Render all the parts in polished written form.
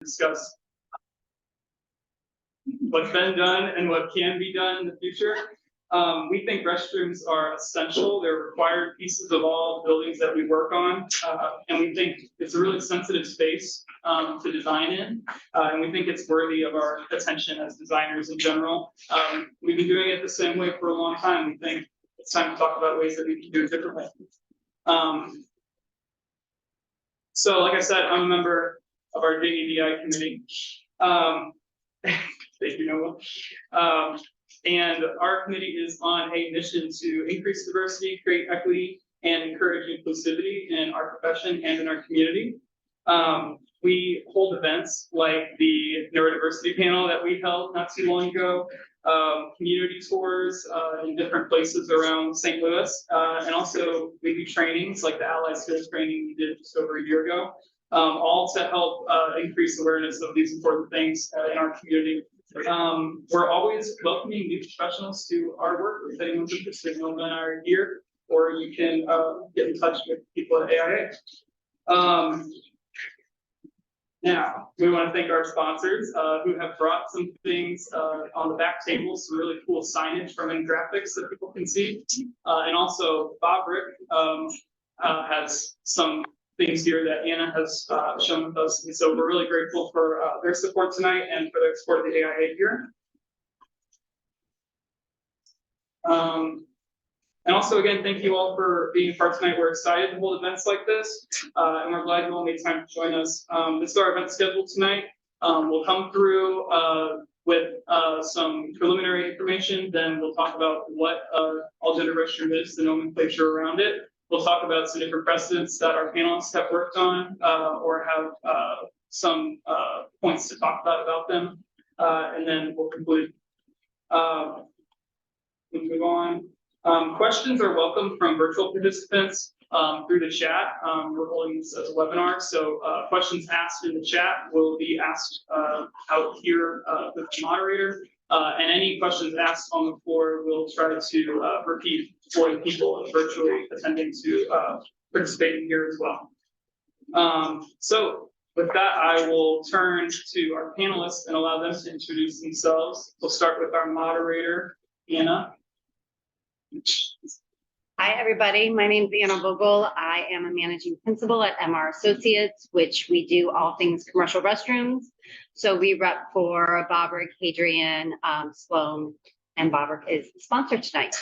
discuss what's been done and what can be done in the future. We think restrooms are essential. They're required pieces of all buildings that we work on. And we think it's a really sensitive space to design in. And we think it's worthy of our attention as designers in general. We've been doing it the same way for a long time. We think it's time to talk about ways that we can do it differently. So like I said, I'm a member of our JEDI committee. Thank you, Noah. And our committee is on a mission to increase diversity, create equity, and encourage inclusivity in our profession and in our community. We hold events like the neurodiversity panel that we held not too long ago, community tours in different places around St. Louis, and also we do trainings like the Allied Skills training we did just over a year ago, all to help increase awareness of these important things in our community. We're always welcoming new professionals to our work. If anyone's interested, Noah and I are here, or you can get in touch with people at AIA. Now, we want to thank our sponsors who have brought some things on the back table, some really cool signage from graphics that people can see. And also, Bob Rick has some things here that Anna has shown with us. And so we're really grateful for their support tonight and for their support of the AIA here. And also, again, thank you all for being part tonight. We're excited to hold events like this, and we're glad you all made time to join us. This is our event schedule tonight. We'll come through with some preliminary information, then we'll talk about what all-gender restroom is, the nomenclature around it. We'll talk about some different precedents that our panelists have worked on or have some points to talk about them, and then we'll conclude. We'll move on. Questions are welcome from virtual participants through the chat. We're holding this as a webinar, so questions asked in the chat will be asked out here with the moderator. And any questions asked on the floor, we'll try to repeat for the people virtually attending to participate here as well. So with that, I will turn to our panelists and allow them to introduce themselves. We'll start with our moderator, Anna. Hi, everybody. My name is Anna Vogel. I am a managing principal at M+H Associates, which we do all things commercial restrooms. So we rep for Bobrick, Hadrian, Sloan, and Bobrick is the sponsor tonight.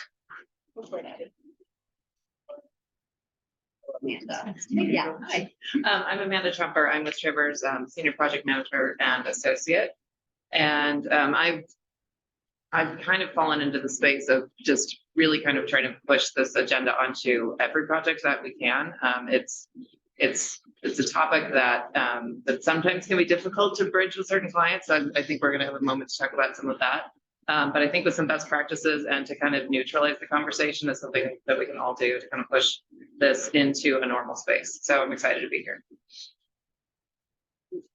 Amanda. Yeah. Hi. I'm Amanda Truemper. I'm with Trivers, senior project manager and associate. And I've kind of fallen into the space of just really kind of trying to push this agenda onto every project that we can. It's a topic that that sometimes can be difficult to bridge with certain clients. So I think we're going to have a moment to talk about some of that. But I think with some best practices and to kind of neutralize the conversation is something that we can all do to kind of push this into a normal space. So I'm excited to be here.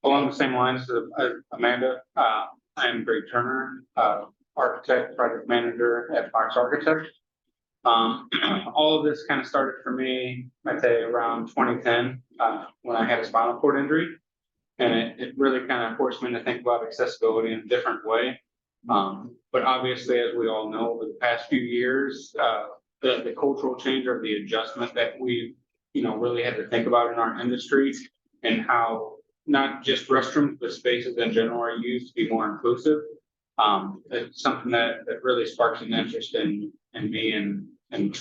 Along the same lines as Amanda, I'm Greg Turner, architect, project manager at M+H Architects. All of this kind of started for me, I'd say around 2010, when I had a spinal cord injury. And it really kind of forced me to think about accessibility in a different way. But obviously, as we all know, over the past few years, the cultural change or the adjustment that we, really had to think about in our industry and how not just restrooms, but spaces in general are used to be more inclusive. It's something that really sparks an interest in me and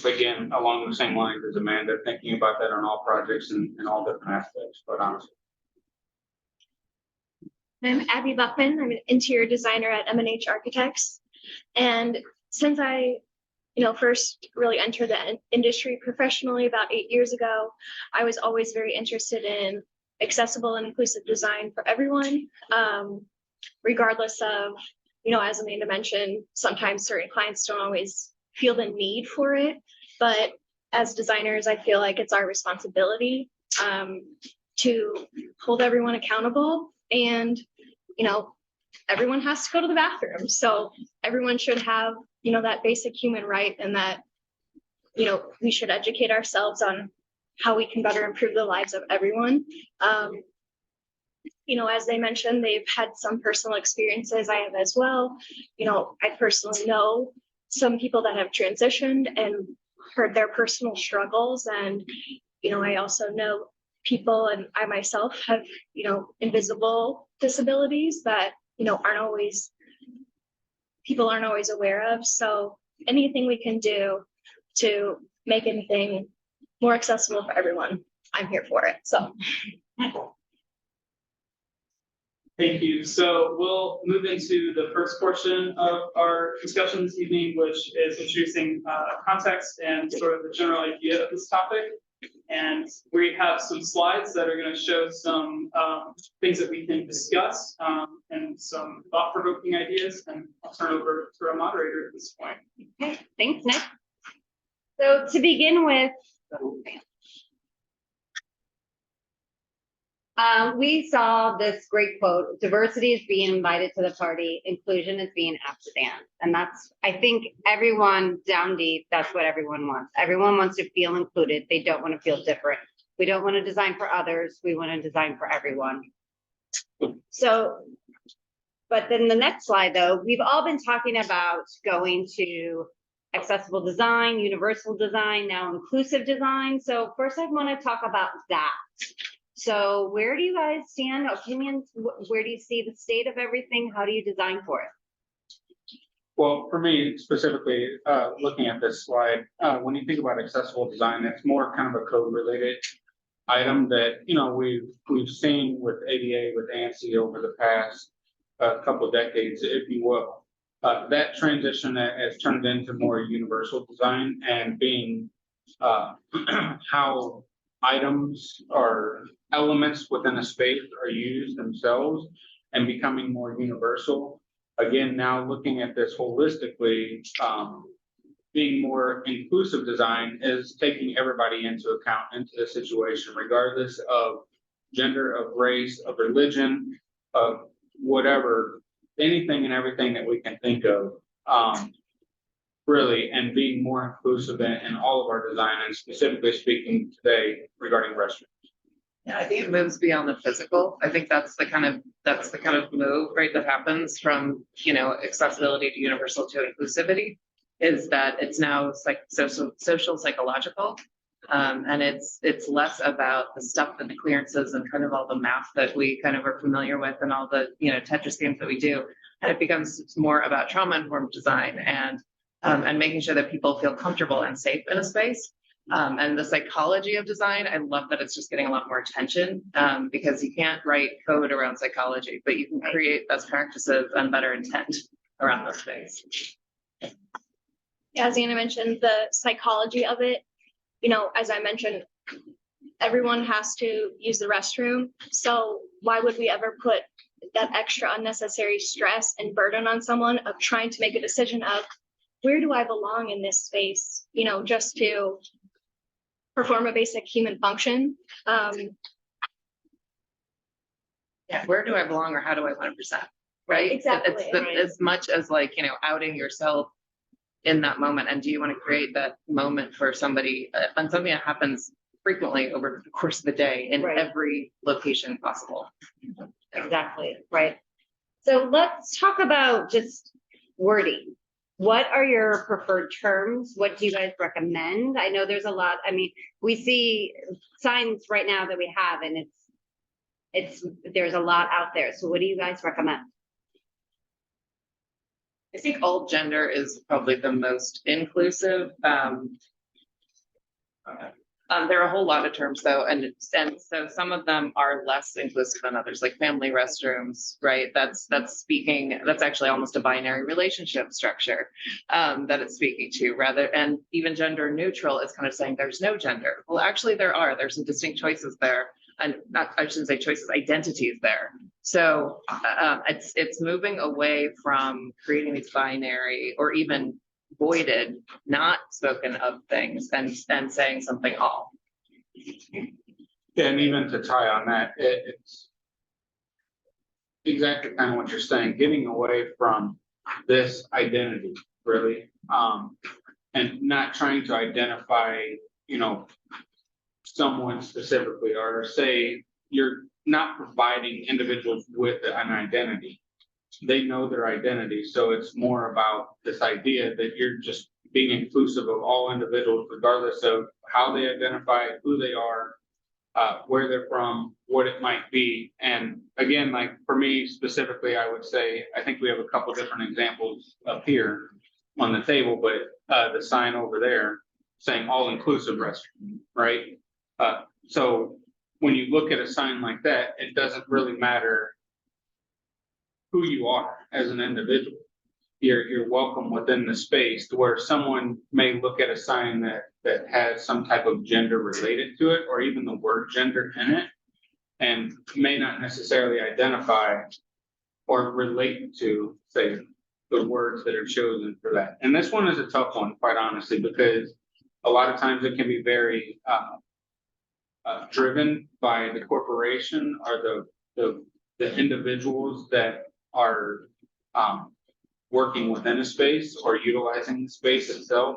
again, along the same lines as Amanda, thinking about that on all projects and all different aspects, quite honestly. I'm Abby Buchmann. I'm an interior designer at M+H Architects. And since I, first really entered the industry professionally about 8 years ago, I was always very interested in accessible and inclusive design for everyone, regardless of, as Amanda mentioned, sometimes certain clients don't always feel the need for it. But as designers, I feel like it's our responsibility to hold everyone accountable. And, everyone has to go to the bathroom. So everyone should have, that basic human right, and that, we should educate ourselves on how we can better improve the lives of everyone. as they mentioned, they've had some personal experiences. I have as well. I personally know some people that have transitioned and heard their personal struggles. And, I also know people, and I myself have, invisible disabilities that, people aren't always aware of. So anything we can do to make anything more accessible for everyone, I'm here for it. So. Thank you. So we'll move into the first portion of our discussion this evening, which is introducing context and sort of the general idea of this topic. And we have some slides that are going to show some things that we can discuss and some thought-provoking ideas. And I'll turn over to our moderator at this point. Okay, thanks, Nick. So to begin with, we saw this great quote: diversity is being invited to the party, inclusion is being asked to dance. And that's, I think everyone down deep, that's what everyone wants. Everyone wants to feel included. They don't want to feel different. We don't want to design for others. We want to design for everyone. So, but then the next slide though, we've all been talking about going to accessible design, universal design, now inclusive design. So first I want to talk about that. So where do you guys stand? Opinions? Where do you see the state of everything? How do you design for it? Well, for me specifically, looking at this slide, when you think about accessible design, it's more kind of a code related item that, we've seen with ADA, with ANSI over the past couple of decades, if you will. That transition has turned into more universal design and being how items or elements within a space are used themselves and becoming more universal. Again, now looking at this holistically, being more inclusive design is taking everybody into account into the situation, regardless of gender, of race, of religion, of whatever, anything and everything that we can think of. Really, and being more inclusive in all of our design, and specifically speaking today regarding restrooms. Yeah, I think it moves beyond the physical. I think that's the kind of move, right, that happens from, accessibility to universal to inclusivity, is that it's now like social psychological. And it's less about the stuff and the clearances and kind of all the math that we kind of are familiar with and all the, Tetris games that we do. And it becomes more about trauma-informed design and making sure that people feel comfortable and safe in a space. And the psychology of design, I love that it's just getting a lot more attention because you can't write code around psychology, but you can create best practices and better intent around the space. As Anna mentioned, the psychology of it, as I mentioned, everyone has to use the restroom. So why would we ever put that extra unnecessary stress and burden on someone of trying to make a decision of where do I belong in this space, just to perform a basic human function. Yeah, where do I belong or how do I want to present? Right? Exactly. It's as much as like, outing yourself in that moment. And do you want to create that moment for somebody on something that happens frequently over the course of the day in every location possible? Exactly, right. So let's talk about just wording. What are your preferred terms? What do you guys recommend? I know there's a lot. I mean, we see signs right now that we have, and there's a lot out there. So what do you guys recommend? I think all gender is probably the most inclusive. There are a whole lot of terms though, and so some of them are less inclusive than others, like family restrooms, right? That's actually almost a binary relationship structure that it's speaking to, and even gender neutral is kind of saying there's no gender. Well, actually there's some distinct choices there, and I shouldn't say choices, identities there. So it's moving away from creating these binary or even voided, not spoken of things and saying something all. Yeah, and even to tie on that, it's exactly kind of what you're saying, getting away from this identity, really, and not trying to identify, someone specifically, or say you're not providing individuals with an identity. They know their identity, so it's more about this idea that you're just being inclusive of all individuals, regardless of how they identify, who they are, where they're from, what it might be. And again, like for me specifically, I would say, I think we have a couple different examples up here on the table, but the sign over there saying all inclusive restroom, right? So when you look at a sign like that, it doesn't really matter who you are as an individual. You're welcome within the space, to where someone may look at a sign that has some type of gender related to it, or even the word gender in it, and may not necessarily identify or relate to, say, the words that are chosen for that. And this one is a tough one, quite honestly, because a lot of times it can be very driven by the corporation or the individuals that are working within a space or utilizing the space itself.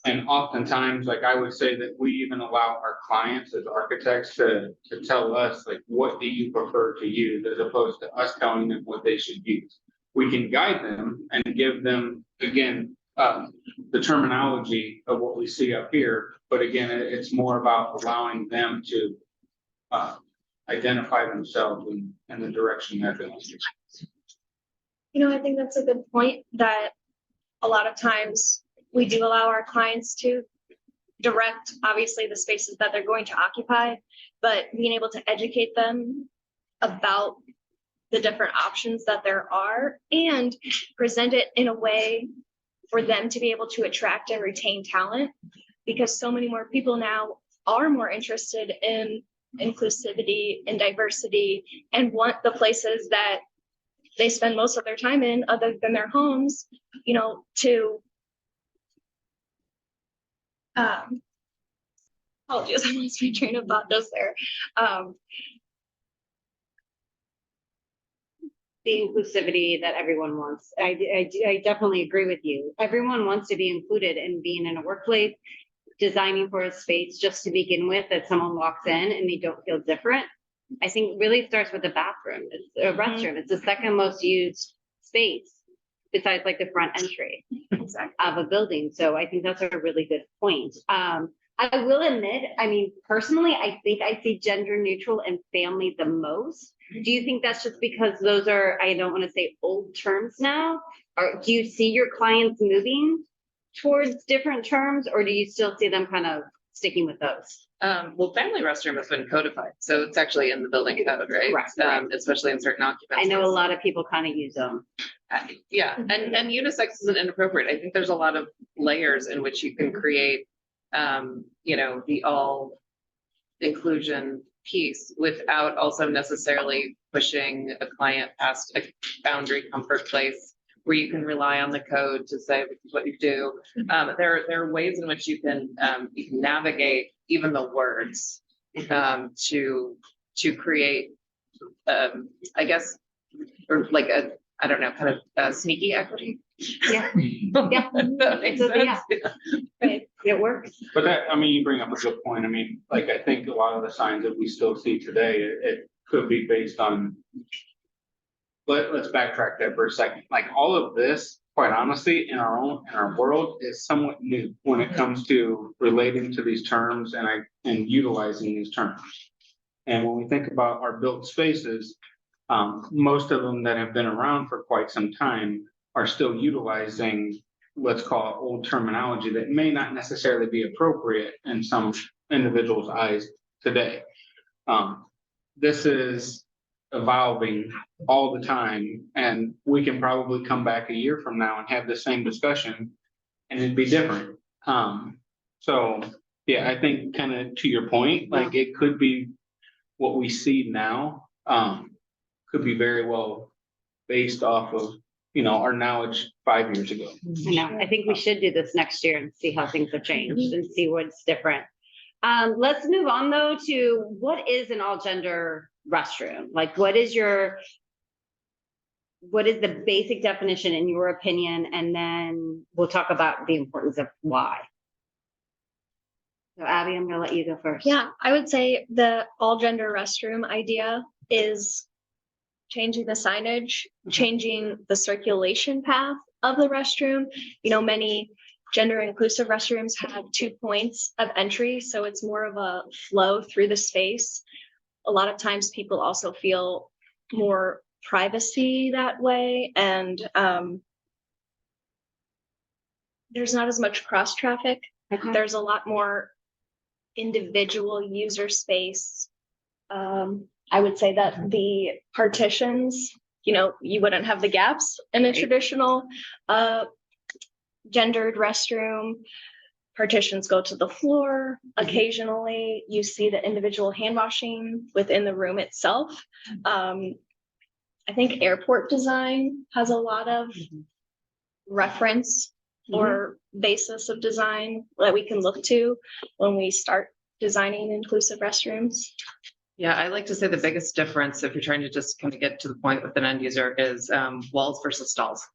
And oftentimes, like I would say that we even allow our clients as architects to tell us, like, what do you prefer to use, as opposed to us telling them what they should use. We can guide them and give them, again, the terminology of what we see up here, but again, it's more about allowing them to identify themselves in the direction that they want to. I think that's a good point, that a lot of times we do allow our clients to direct, obviously, the spaces that they're going to occupy, but being able to educate them about the different options that there are and present it in a way for them to be able to attract and retain talent, because so many more people now are more interested in inclusivity and diversity and want the places that they spend most of their time in, other than their homes, to apologies, I lost my train of thought just there. The inclusivity that everyone wants. I definitely agree with you. Everyone wants to be included in being in a workplace, designing for a space just to begin with, that someone walks in and they don't feel different. I think really starts with the bathroom. It's a restroom. It's the second most used space besides like the front entry of a building. So I think that's a really good point. I will admit, I mean, personally, I think I see gender neutral and family the most. Do you think that's just because those are, I don't want to say old terms now, or do you see your clients moving towards different terms, or do you still see them kind of sticking with those? Well, family restroom has been codified, so it's actually in the building code, right? Right. Especially in certain occupancies. I know a lot of people kind of use them. Yeah, and unisex isn't inappropriate. I think there's a lot of layers in which you can create, the all inclusion piece without also necessarily pushing a client past a boundary comfort place where you can rely on the code to say this is what you do. There are ways in which you can navigate even the words to create, I guess, or like I don't know, kind of sneaky equity. Yeah. Yeah. That makes So, sense. yeah. Right. It works. But that, I mean, you bring up a good point. I mean, like, I think a lot of the signs that we still see today, it could be based on, let's backtrack that for a second. Like, all of this, quite honestly, in our world is somewhat new when it comes to relating to these terms and utilizing these terms. And when we think about our built spaces, most of them that have been around for quite some time are still utilizing, let's call it, old terminology that may not necessarily be appropriate in some individuals' eyes today. This is evolving all the time, and we can probably come back a year from now and have the same discussion and it'd be different. So yeah, I think kind of to your point, like, it could be what we see now, could be very well based off of, our knowledge 5 years ago. I know. I think we should do this next year and see how things have changed and see what's different. Let's move on though to what is an all gender restroom? Like, what is the basic definition in your opinion? And then we'll talk about the importance of why. So Abby, I'm gonna let you go first. Yeah, I would say the all gender restroom idea is changing the signage, changing the circulation path of the restroom. You know, many gender inclusive restrooms have 2 points of entry, so it's more of a flow through the space. A lot of times people also feel more privacy that way, and there's not as much cross traffic. Okay. There's a lot more individual user space. I would say that the partitions, you know, you wouldn't have the gaps in a Right. traditional gendered restroom. Partitions go to the floor. Occasionally, you see the individual hand washing within the room itself. I think airport design has a lot of reference or basis of design that we can look to when we start designing inclusive restrooms. Yeah, I like to say the biggest difference, if you're trying to just kind of get to the point with an end user, is walls versus stalls.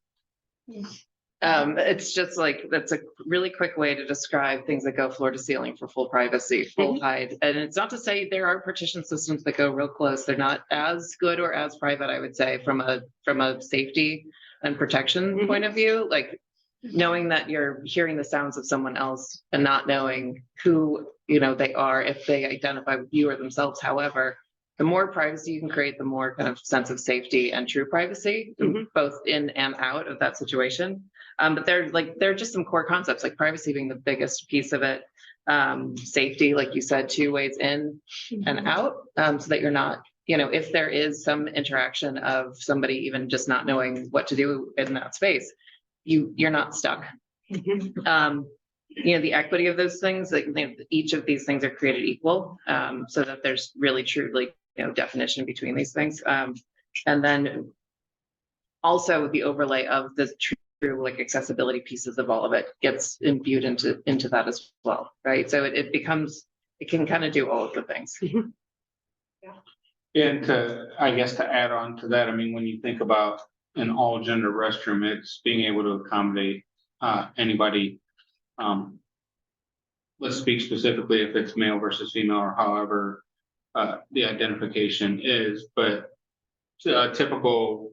It's just like, that's a really quick way to describe things that go floor to ceiling for full privacy, full height. And it's not to say there are partition systems that go real close. They're not as good or as private, I would say, from a safety and protection point of view. Like knowing that you're hearing the sounds of someone else and not knowing who, you know, they are, if they identify with you or themselves. However, the more privacy you can create, the more kind of sense of safety and true privacy, both in and out of that situation. But they're just some core concepts, like privacy being the biggest piece of it. Safety, like you said, 2 ways in and out, so that you're not, you know, if there is some interaction of somebody even just not knowing what to do in that space, you're not stuck. You know, the equity of those things, like each of these things are created equal, so that there's really truly, you know, definition between these things. And then also the overlay of the true like accessibility pieces of all of it gets imbued into that as well, right? So it can kind of do all of the things. And I guess to add on to that, I mean, when you think about an all gender restroom, it's being able to accommodate anybody. Let's speak specifically if it's male versus female or however the identification is, but a typical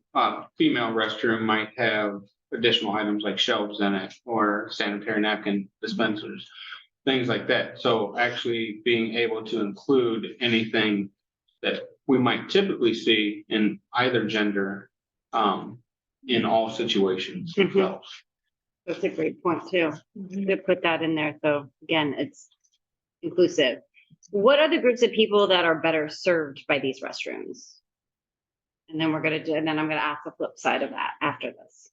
female restroom might have additional items like shelves in it or sanitary napkin dispensers, things like that. So actually being able to include anything that we might typically see in either gender in all situations themselves. That's a great point too, to put that in there. So again, it's inclusive. What are the groups of people that are better served by these restrooms? And then I'm gonna ask the flip side of that after this.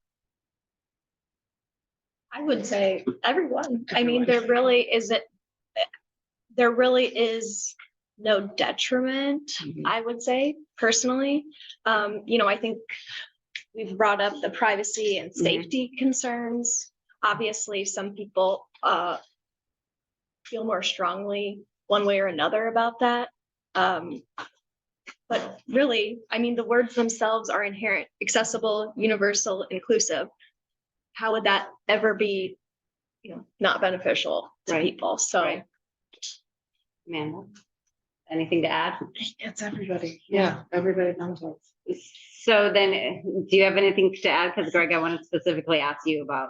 I would say everyone. I mean, there really is no detriment, I would say personally. You know, I think we've brought up the privacy and safety concerns. Obviously, some people feel more strongly one way or another about that. But really, I mean, the words themselves are inherent: accessible, universal, inclusive. How would that ever be, you know, not beneficial to people? So, Right. Amanda, anything to add? It's everybody. Yeah, everybody knows it. So then, do you have anything to add? Because Greg, I wanted to specifically ask you about.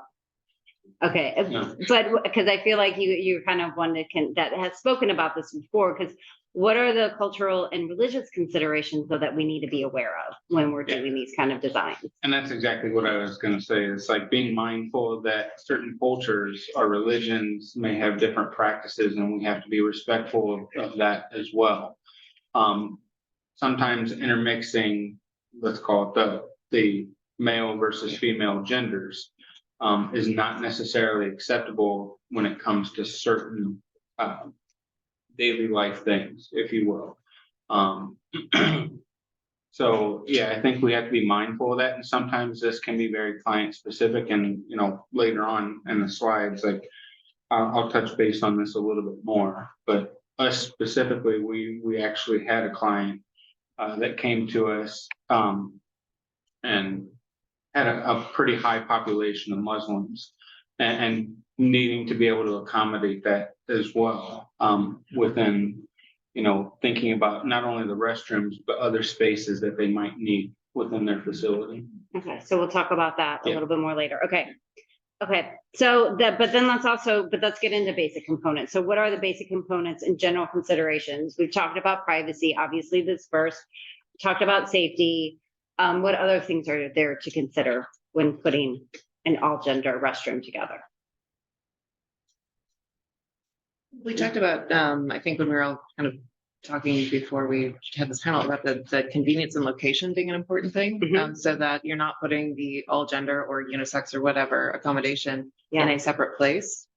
Okay, No. but because I feel like you're kind of one that has spoken about this before. Because what are the cultural and religious considerations though that we need to be aware of when we're doing these kind of designs? And that's exactly what I was going to say. It's like being mindful that certain cultures or religions may have different practices, and we have to be respectful of that as well. Sometimes intermixing, let's call it the male versus female genders, is not necessarily acceptable when it comes to certain daily life things, if you will. So yeah, I think we have to be mindful of that, and sometimes this can be very client specific. And you know, later on in the slides, like I'll touch base on this a little bit more. But us specifically, we actually had a client that came to us and had a pretty high population of Muslims, and needing to be able to accommodate that as well, within, thinking about not only the restrooms, but other spaces that they might need within their facility. Okay, so we'll talk about that a Yeah. little bit more later. Okay. Okay, so let's get into basic components. So what are the basic components and general considerations? We've talked about privacy, obviously this first, we talked about safety. What other things are there to consider when putting an all gender restroom together? We talked about, I think when we were all kind of talking before we had this panel about the convenience and location being an important thing. Mhm. So that you're not putting the all gender or unisex or whatever accommodation in Yeah. a separate place.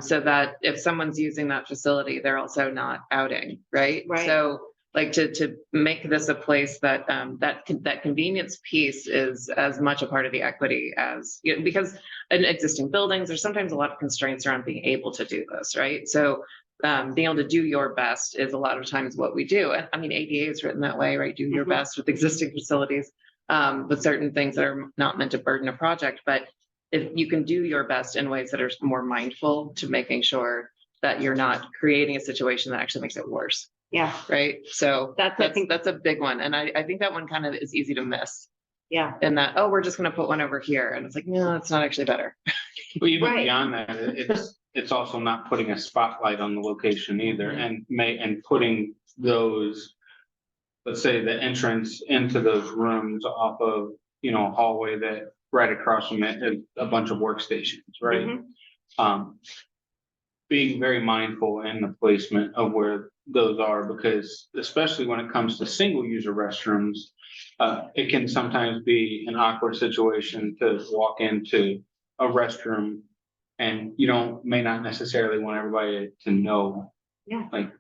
So that if someone's using that facility, they're also not outing, right? Right. So like to make this a place that that convenience piece is as much a part of the equity as, because in existing buildings, there's sometimes a lot of constraints around being able to do this, right? So being able to do your best is a lot of times what we do. And I mean, ADA is written that way, right? Do your Mhm. best with existing facilities, with certain things that are not meant to burden a project. But if you can do your best in ways that are more mindful to making sure that you're not creating a situation that actually makes it worse, Yeah, right? So I that's think, a big one. And I think that one kind of is easy to miss. yeah, And that, oh, we're just going to put one over here. And it's like, no, it's not actually better. But even Right. beyond that, it's also not putting a spotlight on the location either, and putting those, let's say, the entrance into those rooms off of, a hallway that right across from it is a bunch of workstations, right? Mhm. Being very mindful in the placement of where those are, because especially when it comes to single user restrooms, it can sometimes be an awkward situation to walk into a restroom and may not necessarily want everybody to know. Yeah. Like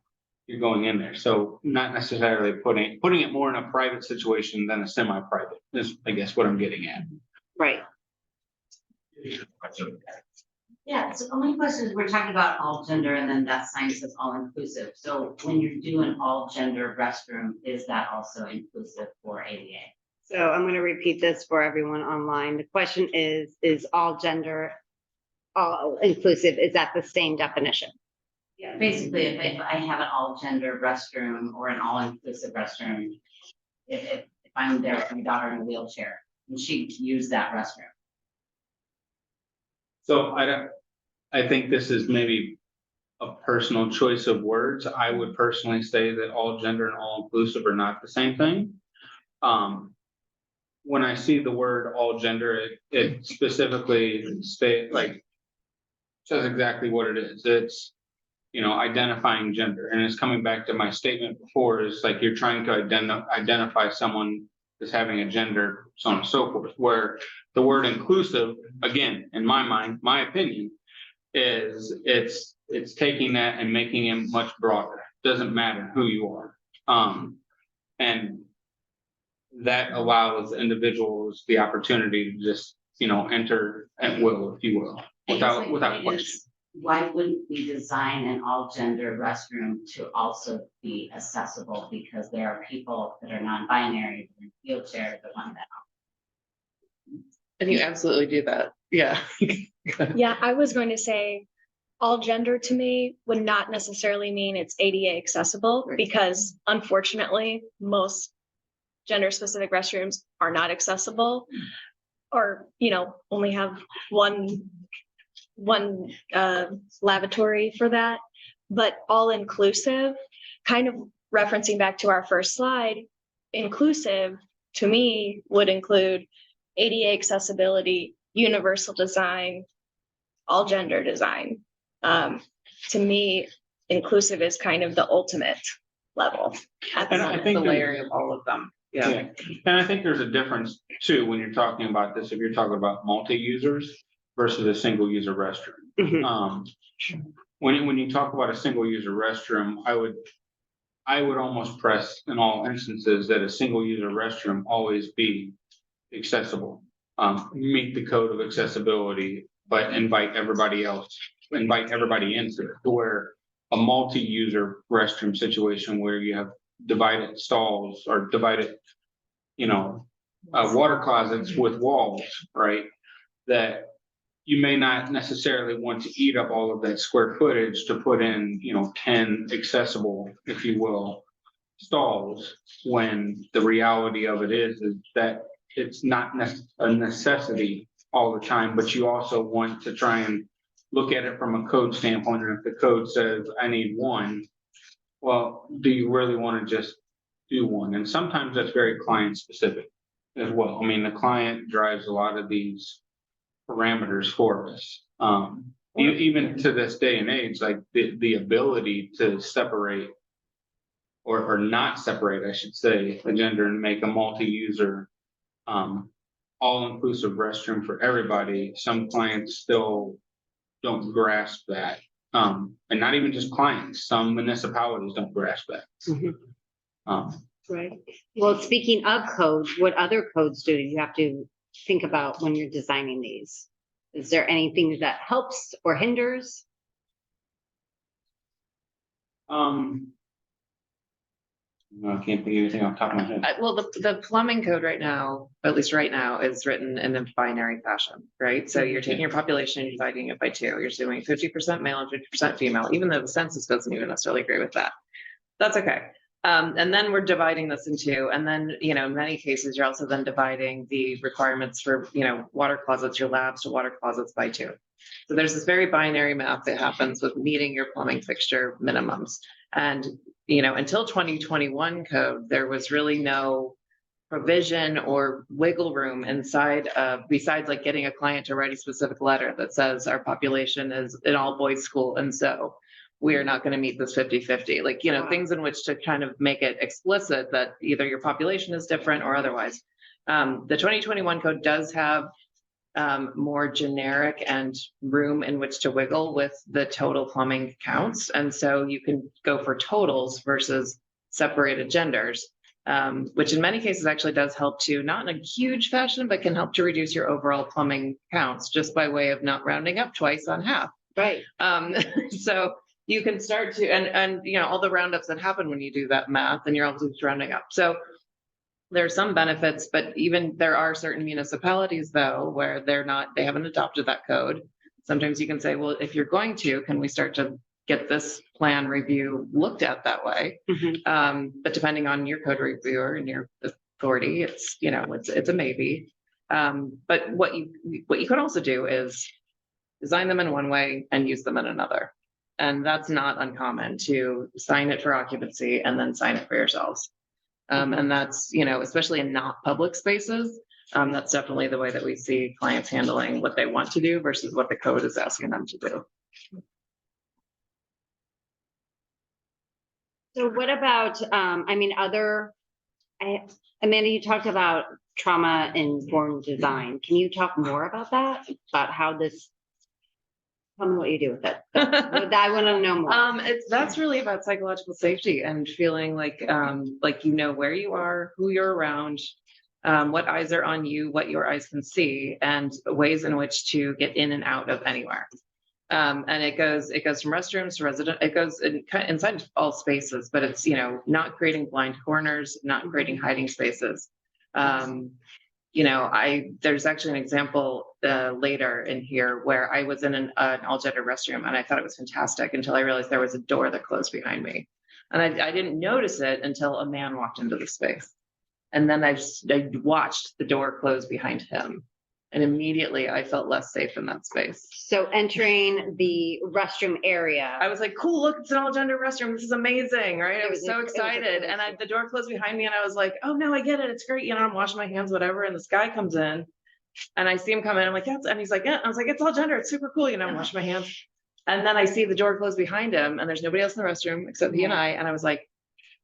you're going in there. So not necessarily putting it more in a private situation than a semi-private is, I guess, what I'm getting at. Right. Yeah, so my question is, we're talking about all gender and then that sign says all inclusive. So when you're doing all gender restroom, is that also inclusive for ADA? So I'm going to repeat this for everyone online. The question is all gender, all inclusive, is that the same definition? Yeah. Basically, if I have an all gender restroom or an all inclusive restroom, if I'm there with my daughter in a wheelchair and she used that restroom. So I think this is maybe a personal choice of words. I would personally say that all gender and all inclusive are not the same thing. When I see the word all gender, it specifically says exactly what it is. It's, identifying gender, and it's coming back to my statement before, is like you're trying to identify someone as having a gender, so on and so forth, where the word inclusive, again, in my mind, my opinion, is it's taking that and making it much broader. Doesn't matter who you are. And that allows individuals the opportunity to just, enter at will, if you will, without question. Why wouldn't we design an all gender restroom to also be accessible? Because there are people that are non-binary, in wheelchairs, that want that. And you absolutely do that. Yeah. Yeah, I was going to say, all gender to me would not necessarily mean it's ADA accessible, because unfortunately, most gender specific restrooms are not accessible, or, only have one lavatory for that. But all inclusive, kind of referencing back to our first slide, inclusive to me would include ADA accessibility, universal design, all gender design. To me, inclusive is kind of the ultimate level. And I think The layering of all of them. Yeah. Yeah, and I think there's a difference too, when you're talking about this, if you're talking about multi-users versus a single user restroom. Mhm. When you talk about a single user restroom, I would almost press in all instances that a single user restroom always be accessible. Meet the code of accessibility, but invite everybody into it, to where a multi-user restroom situation where you have divided stalls or divided, water closets with walls, right? That you may not necessarily want to eat up all of that square footage to put in, 10 accessible, if you will, stalls, when the reality of it is that it's not a necessity all the time, but you also want to try and look at it from a code standpoint. And if the code says I need one, well, do you really want to just do one? And sometimes that's very client specific as well. I mean, the client drives a lot of these parameters for us. Even to this day and age, like the ability to separate or not separate, I should say, a gender and make a multi-user, all-inclusive restroom for everybody. Some clients still don't grasp that. And not even just clients, some municipalities don't grasp that. Right. Well, speaking of codes, what other codes do you have to think about when you're designing these? Is there anything that helps or hinders? I can't think of anything off the top of my head. Well, the plumbing code right now, at least right now, is written in a binary fashion, right? So you're taking your population, you're dividing it by 2. You're doing 50% male and 50% female, even though the census doesn't even necessarily agree with that. That's okay. And then we're dividing this into, and then, in many cases, you're also then dividing the requirements for, water closets, your labs to water closets by 2. So there's this very binary math that happens with meeting your plumbing fixture minimums. And, until 2021 code, there was really no provision or wiggle room inside of, besides like getting a client to write a specific letter that says our population is an all boys school. And so we are not going to meet this 50-50, like, things in which to kind of make it explicit that either your population is different or otherwise. The 2021 code does have more generic and room in which to wiggle with the total plumbing counts. And so you can go for totals versus separated genders, which in many cases actually does help to, not in a huge fashion, but can help to reduce your overall plumbing counts just by way of not rounding up twice on half. Right. So you can start to, and all the roundups that happen when you do that math, and you're also just rounding up. So there are some benefits, but even there are certain municipalities though, where they haven't adopted that code. Sometimes you can say, well, if you're going to, can we start to get this plan review looked at that way? But depending on your code reviewer and your authority, it's a maybe. But what you could also do is design them in one way and use them in another. And that's not uncommon, to sign it for occupancy and then sign it for yourselves. And that's, especially in not public spaces, that's definitely the way that we see clients handling what they want to do versus what the code is asking them to do. So what about, Amanda, you talked about trauma-informed design. Can you talk more about that? About how this, tell me what you do with it. I want to know more. That's really about psychological safety and feeling like where you are, who you're around, what eyes are on you, what your eyes can see, and ways in which to get in and out of anywhere. And it goes from restrooms to resident. It goes inside all spaces, but it's not creating blind corners, not creating hiding spaces. There's actually an example later in here where I was in an all-gender restroom and I thought it was fantastic until I realized there was a door that closed behind me. And I didn't notice it until a man walked into the space. And then I watched the door close behind him. And immediately I felt less safe in that space. So entering the restroom area. I was like, cool, look, it's an all gender restroom. This is amazing, right? I was so excited. And the door closed behind me and I was like, oh no, I get it. It's great. I'm washing my hands, whatever. And this guy comes in and I see him come in. I'm like, yes. And he's like, yeah. I was like, it's all gender. It's super cool. I'm washing my hands. And then I see the door close behind him and there's nobody else in the restroom except he and I. And I was like,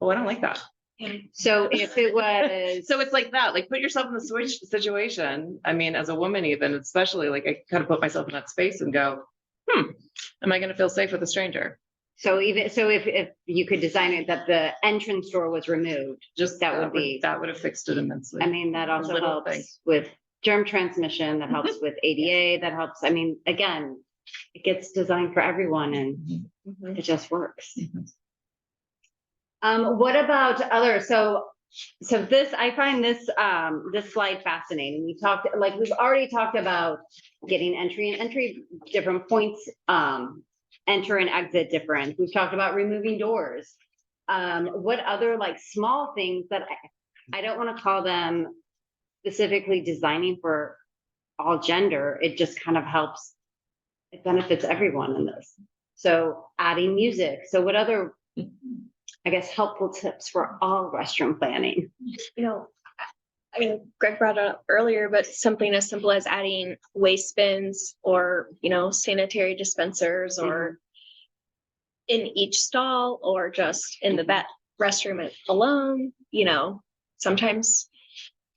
oh, I don't like that. So if it was, so it's like that, like put yourself in the switch situation. I mean, as a woman, even especially, like I kind of put myself in that space and go, am I going to feel safe with a stranger? So if you could design it that the entrance door was removed, just that would have fixed it immensely. I mean, that also helps with germ transmission, that helps with ADA, that helps. I mean, again, it gets designed for everyone and it just works. What about others? So So I find this slide fascinating. We've already talked about getting entry and entry different points, enter and exit different. We've talked about removing doors. What other like small things that I don't want to call them specifically designing for all gender. It just kind of helps. It benefits everyone in this. So adding music. So what other, I guess, helpful tips for all restroom planning? You know, I mean, Greg brought it up earlier, but something as simple as adding waste bins or, sanitary dispensers or in each stall or just in the restroom alone, sometimes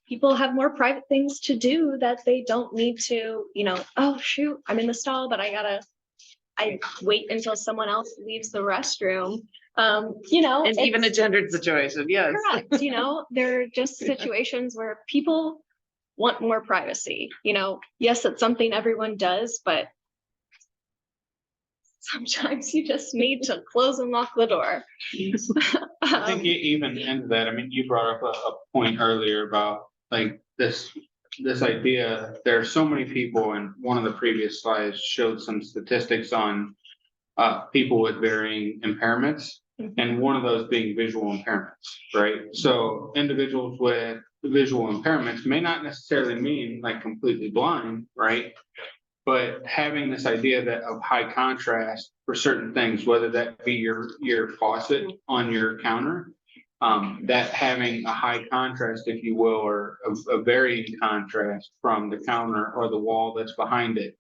people have more private things to do that they don't need to, oh shoot, I'm in the stall, but I wait until someone else leaves the restroom. And even a gendered situation, yes. Correct. There are just situations where people want more privacy. Yes, it's something everyone does, but sometimes you just need to close and lock the door. I think even into that, I mean, you brought up a point earlier about like this idea. There are so many people, and one of the previous slides showed some statistics on people with varying impairments, and one of those being visual impairments, right? So individuals with visual impairments may not necessarily mean like completely blind, right? But having this idea that of high contrast for certain things, whether that be your faucet on your counter, that having a high contrast, if you will, or a varying contrast from the counter or the wall that's behind it.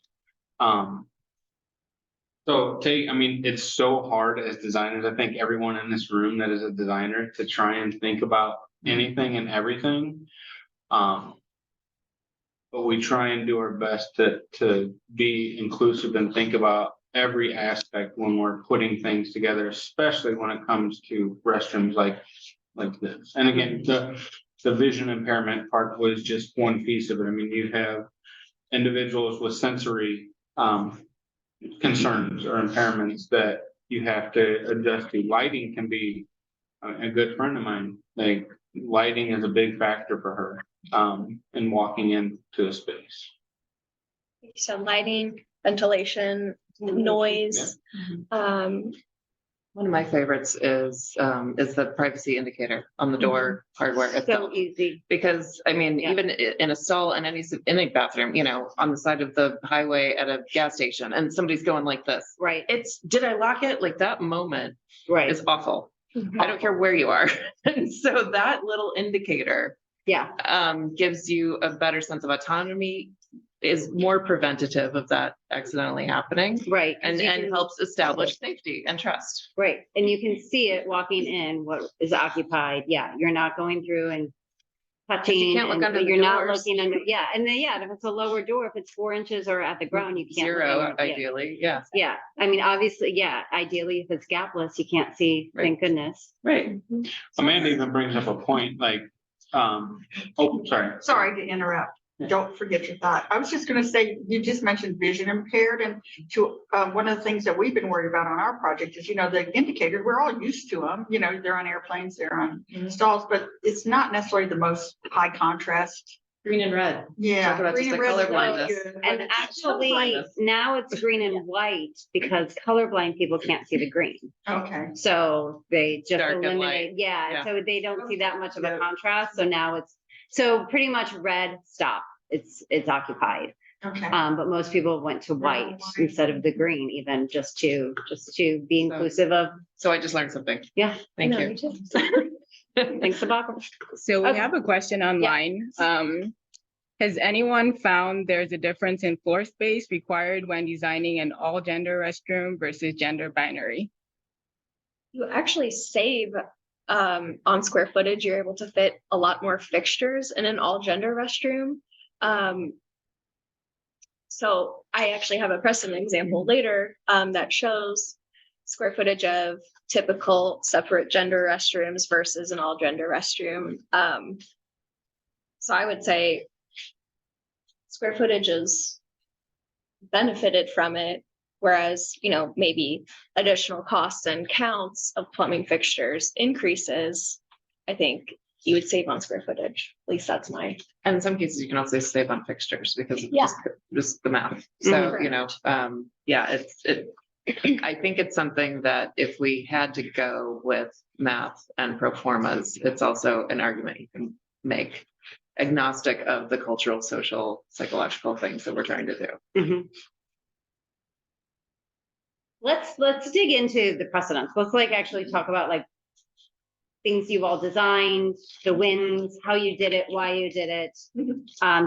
It's so hard as designers. I think everyone in this room that is a designer to try and think about anything and everything. But we try and do our best to be inclusive and think about every aspect when we're putting things together, especially when it comes to restrooms like this. And again, the vision impairment part was just one piece of it. I mean, you have individuals with sensory concerns or impairments that you have to adjust to. Lighting can be a good friend of mine. Like lighting is a big factor for her in walking into a space. So lighting, ventilation, noise. One of my favorites is the privacy indicator on the door hardware itself. So easy. Because even in a stall in any bathroom, on the side of the highway at a gas station, and somebody's going like this. Right. Did I lock it? Like that moment Right. is awful. I don't care where you are. And so that little indicator gives you a better sense of autonomy, is more preventative of that accidentally happening. Right. And helps establish safety and trust. Right. And you can see it walking in what is occupied. Yeah. You're not going through and touching. You can't look under the you're not doors. looking under. Yeah. And then, if it's a lower door, if it's 4 inches or at the ground, you can't. Zero, ideally. Yeah. Yeah. Obviously, ideally, if it's gapless, you can't see. Right. Thank goodness. Right. Amanda even brings up a point like, sorry. Sorry to interrupt. Don't forget your thought. I was just going to say, you just mentioned vision impaired, and to one of the things that we've been worried about on our project is, the indicators, we're all used to them, they're on airplanes, they're on stalls, but it's not necessarily the most high contrast. Green and red. Yeah. Talk about Green just and the red is color not blindness. good, but And it's actually, blindness. now it's green and white because colorblind people can't see the green. okay. So they just Dark and eliminate, light. yeah, Yeah. so they don't see that much of a Yeah. contrast. So now so pretty much red, stop. It's occupied. Okay. But most people went to white instead of the green, even just to be inclusive of. So I just learned something. Yeah. Thank No, you. me too. Thanks, Tabaka. So we Okay. have a question online. Has anyone found there's a difference in floor space required when designing an all gender restroom versus gender binary? You actually save on square footage. You're able to fit a lot more fixtures in an all gender restroom. So I actually have a precedent example later that shows square footage of typical separate gender restrooms versus an all gender restroom. So I would say square footage is benefited from it, whereas, maybe additional costs and counts of plumbing fixtures increases. I think you would save on square footage. At least that's my. And in some cases, you can also save on fixtures because of Yeah. just the math. So, Correct. yeah, I think it's something that if we had to go with math and pro formas, it's also an argument you can make agnostic of the cultural, social, psychological things that we're trying to do. Mhm. Let's dig into the precedents. Let's like actually talk about like things you've all designed, the wins, how you did it, why you did it,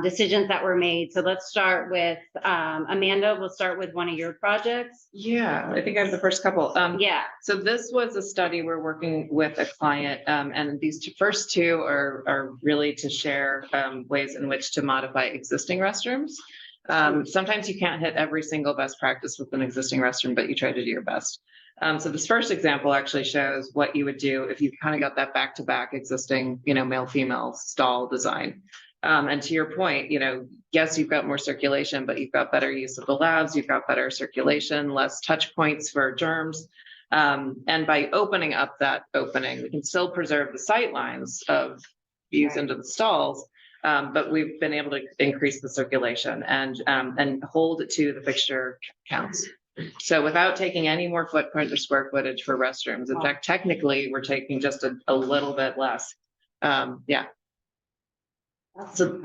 decisions that were made. So let's start with Amanda. We'll start with one of your projects. Yeah, I think I have the first couple. Yeah. So this was a study we're working with a client, and these first two are really to share ways in which to modify existing restrooms. Sometimes you can't hit every single best practice with an existing restroom, but you try to do your best. So this first example actually shows what you would do if you kind of got that back-to-back existing, male-female stall design. And to your point, yes, you've got more circulation, but you've got better use of the labs, you've got better circulation, less touch points for germs. And by opening up that opening, we can still preserve the sight lines of views into the stalls, but we've been able to increase the circulation and hold to the fixture counts. So without taking any more footprint or square footage for restrooms, in fact, technically, we're taking just a little bit less. Yeah. So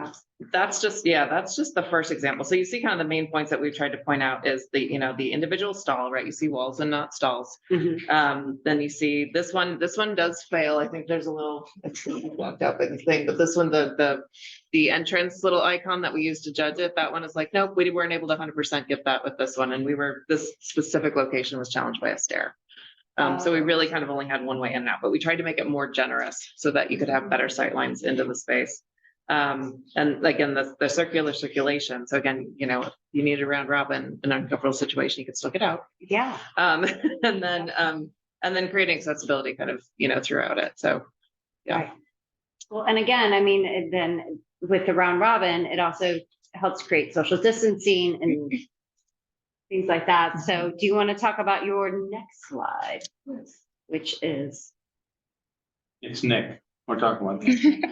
that's just the first example. So you see kind of the main points that we've tried to point out is the individual stall, right? You see walls and not stalls. Mhm. Then you see this one does fail. I think there's a little, it's blocked out by the thing, but this one, the entrance little icon that we used to judge it, that one is like, nope, we weren't able to 100% get that with this one. And this specific location was challenged by a stair. So we really kind of only had one way in now, but we tried to make it more generous so that you could have better sight lines into the space. And again, the circular circulation. So again, if you need a round robin in an uncomfortable situation, you can still get out. Yeah. And then creating accessibility kind of, throughout it. So, yeah. Right. Well, and again, I mean, then with the round robin, it also helps create social distancing and things like that. So do you want to talk about your next slide, which is? It's Nick. We're talking about Nick.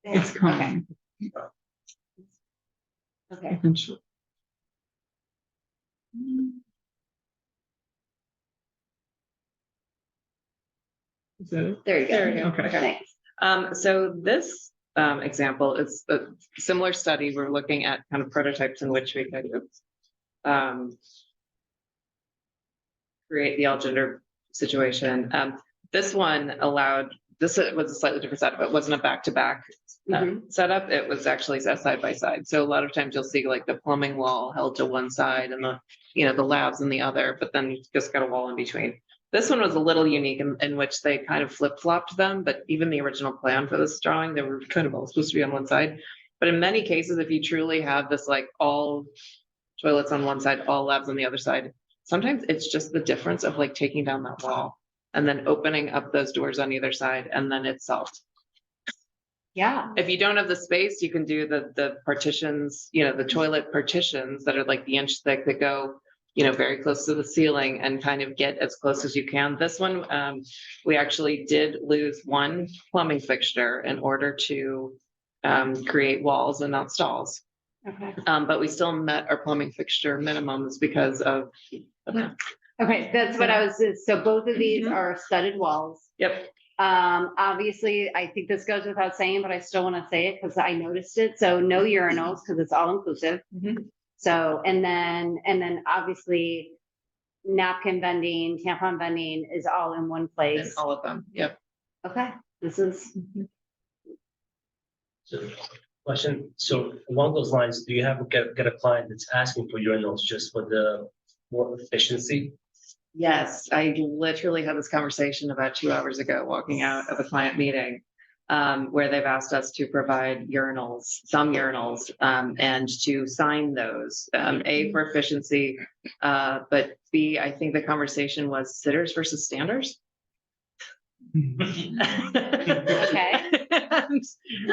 It's coming. Okay. Is that it? There you go. There we go. Okay. Thanks. So this example is a similar study. We're looking at kind of prototypes in which we could create the all gender situation. This one this was a slightly different setup. It wasn't a back-to-back setup. It was actually set side by side. So a lot of times you'll see like the plumbing wall held to one side and the labs in the other, but then you just got a wall in between. This one was a little unique in which they kind of flip-flopped them, but even the original plan for this drawing, they were kind of all supposed to be on one side. But in many cases, if you truly have this like all toilets on one side, all labs on the other side, sometimes it's just the difference of like taking down that wall and then opening up those doors on either side, and then it's solved. Yeah. If you don't have the space, you can do the partitions, the toilet partitions that are like the inch thick that go, very close to the ceiling and kind of get as close as you can. This one, we actually did lose one plumbing fixture in order to create walls and not stalls. Okay. But we still met our plumbing fixture minimums because of that. Okay, that's what I was, so both of these are studded walls. Yep. Obviously, I think this goes without saying, but I still want to say it because I noticed it. So no urinals because it's all inclusive. So, and then obviously napkin vending, tampon vending is all in one place. And all of them. Yep. Okay, this is. So, question, so along those lines, do you have get a client that's asking for urinals just for the more efficiency? Yes, I literally had this conversation about 2 hours ago, walking out of a client meeting, where they've asked us to provide some urinals, and to sign those, A, for efficiency, but B, I think the conversation was sitters versus standers. Okay.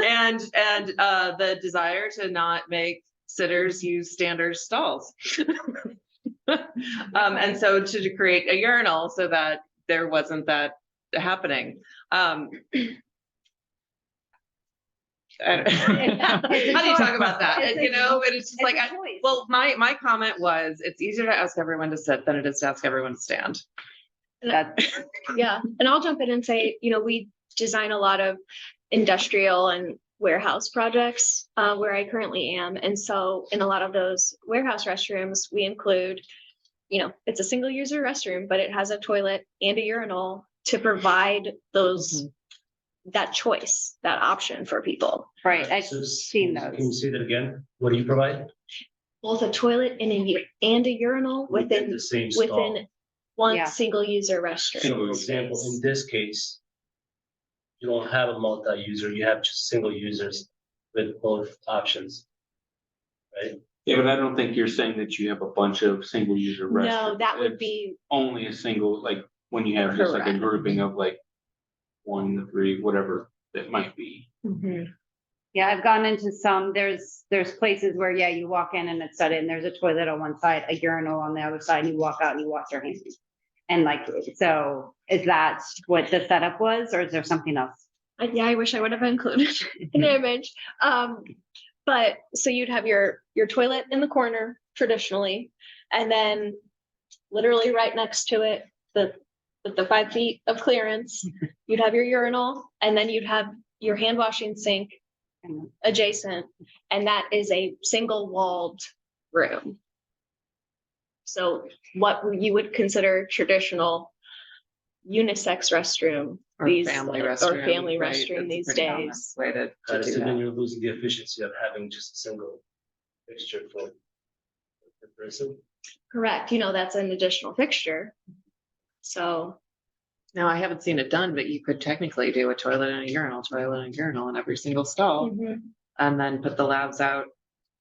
and the desire to not make sitters use standers stalls. And so to create a urinal so that there wasn't that happening. I don't- How do you talk about that? It's a- You know, and it's just like, It's a choice. well, my comment was, it's easier to ask everyone to sit than it is to ask everyone to stand. That's, Yeah, and I'll jump in and say, we design a lot of industrial and warehouse projects where I currently am. And so in a lot of those warehouse restrooms, we include, it's a single user restroom, but it has a toilet and a urinal to provide those, that choice, that option for people. right, I've So, seen Can you those. say that again? What do you provide? Both a toilet and a urinal within The same stall. within one Yeah. single user So restroom. for example, in this case, you don't have a multi-user, you have just single users with both options. Right? Yeah, but I don't think you're saying that you have a bunch of single user restrooms. No, that would It's be, only a single, like, when you have just like a Correct. grouping of like 1 to 3, whatever it might be. Yeah, I've gone into some, there's places where, yeah, you walk in and it's set in, there's a toilet on one side, a urinal on the other side, and you walk out and you wash your hands. And like, so is that what the setup was, or is there something else? yeah, I wish I would have included an image. But so you'd have your toilet in the corner traditionally, and then literally right next to it, with the 5 feet of clearance, you'd have your urinal, and then you'd have your hand washing sink adjacent, and that is a single walled room. So what you would consider traditional unisex restroom Or family restroom. or family right? restroom That's a these pretty common days. Way to do So then that. you're losing the efficiency of having just a single fixture for the person. Correct, that's an additional fixture. So, Now, I haven't seen it done, but you could technically do a toilet and a urinal in every single stall. And then put the labs out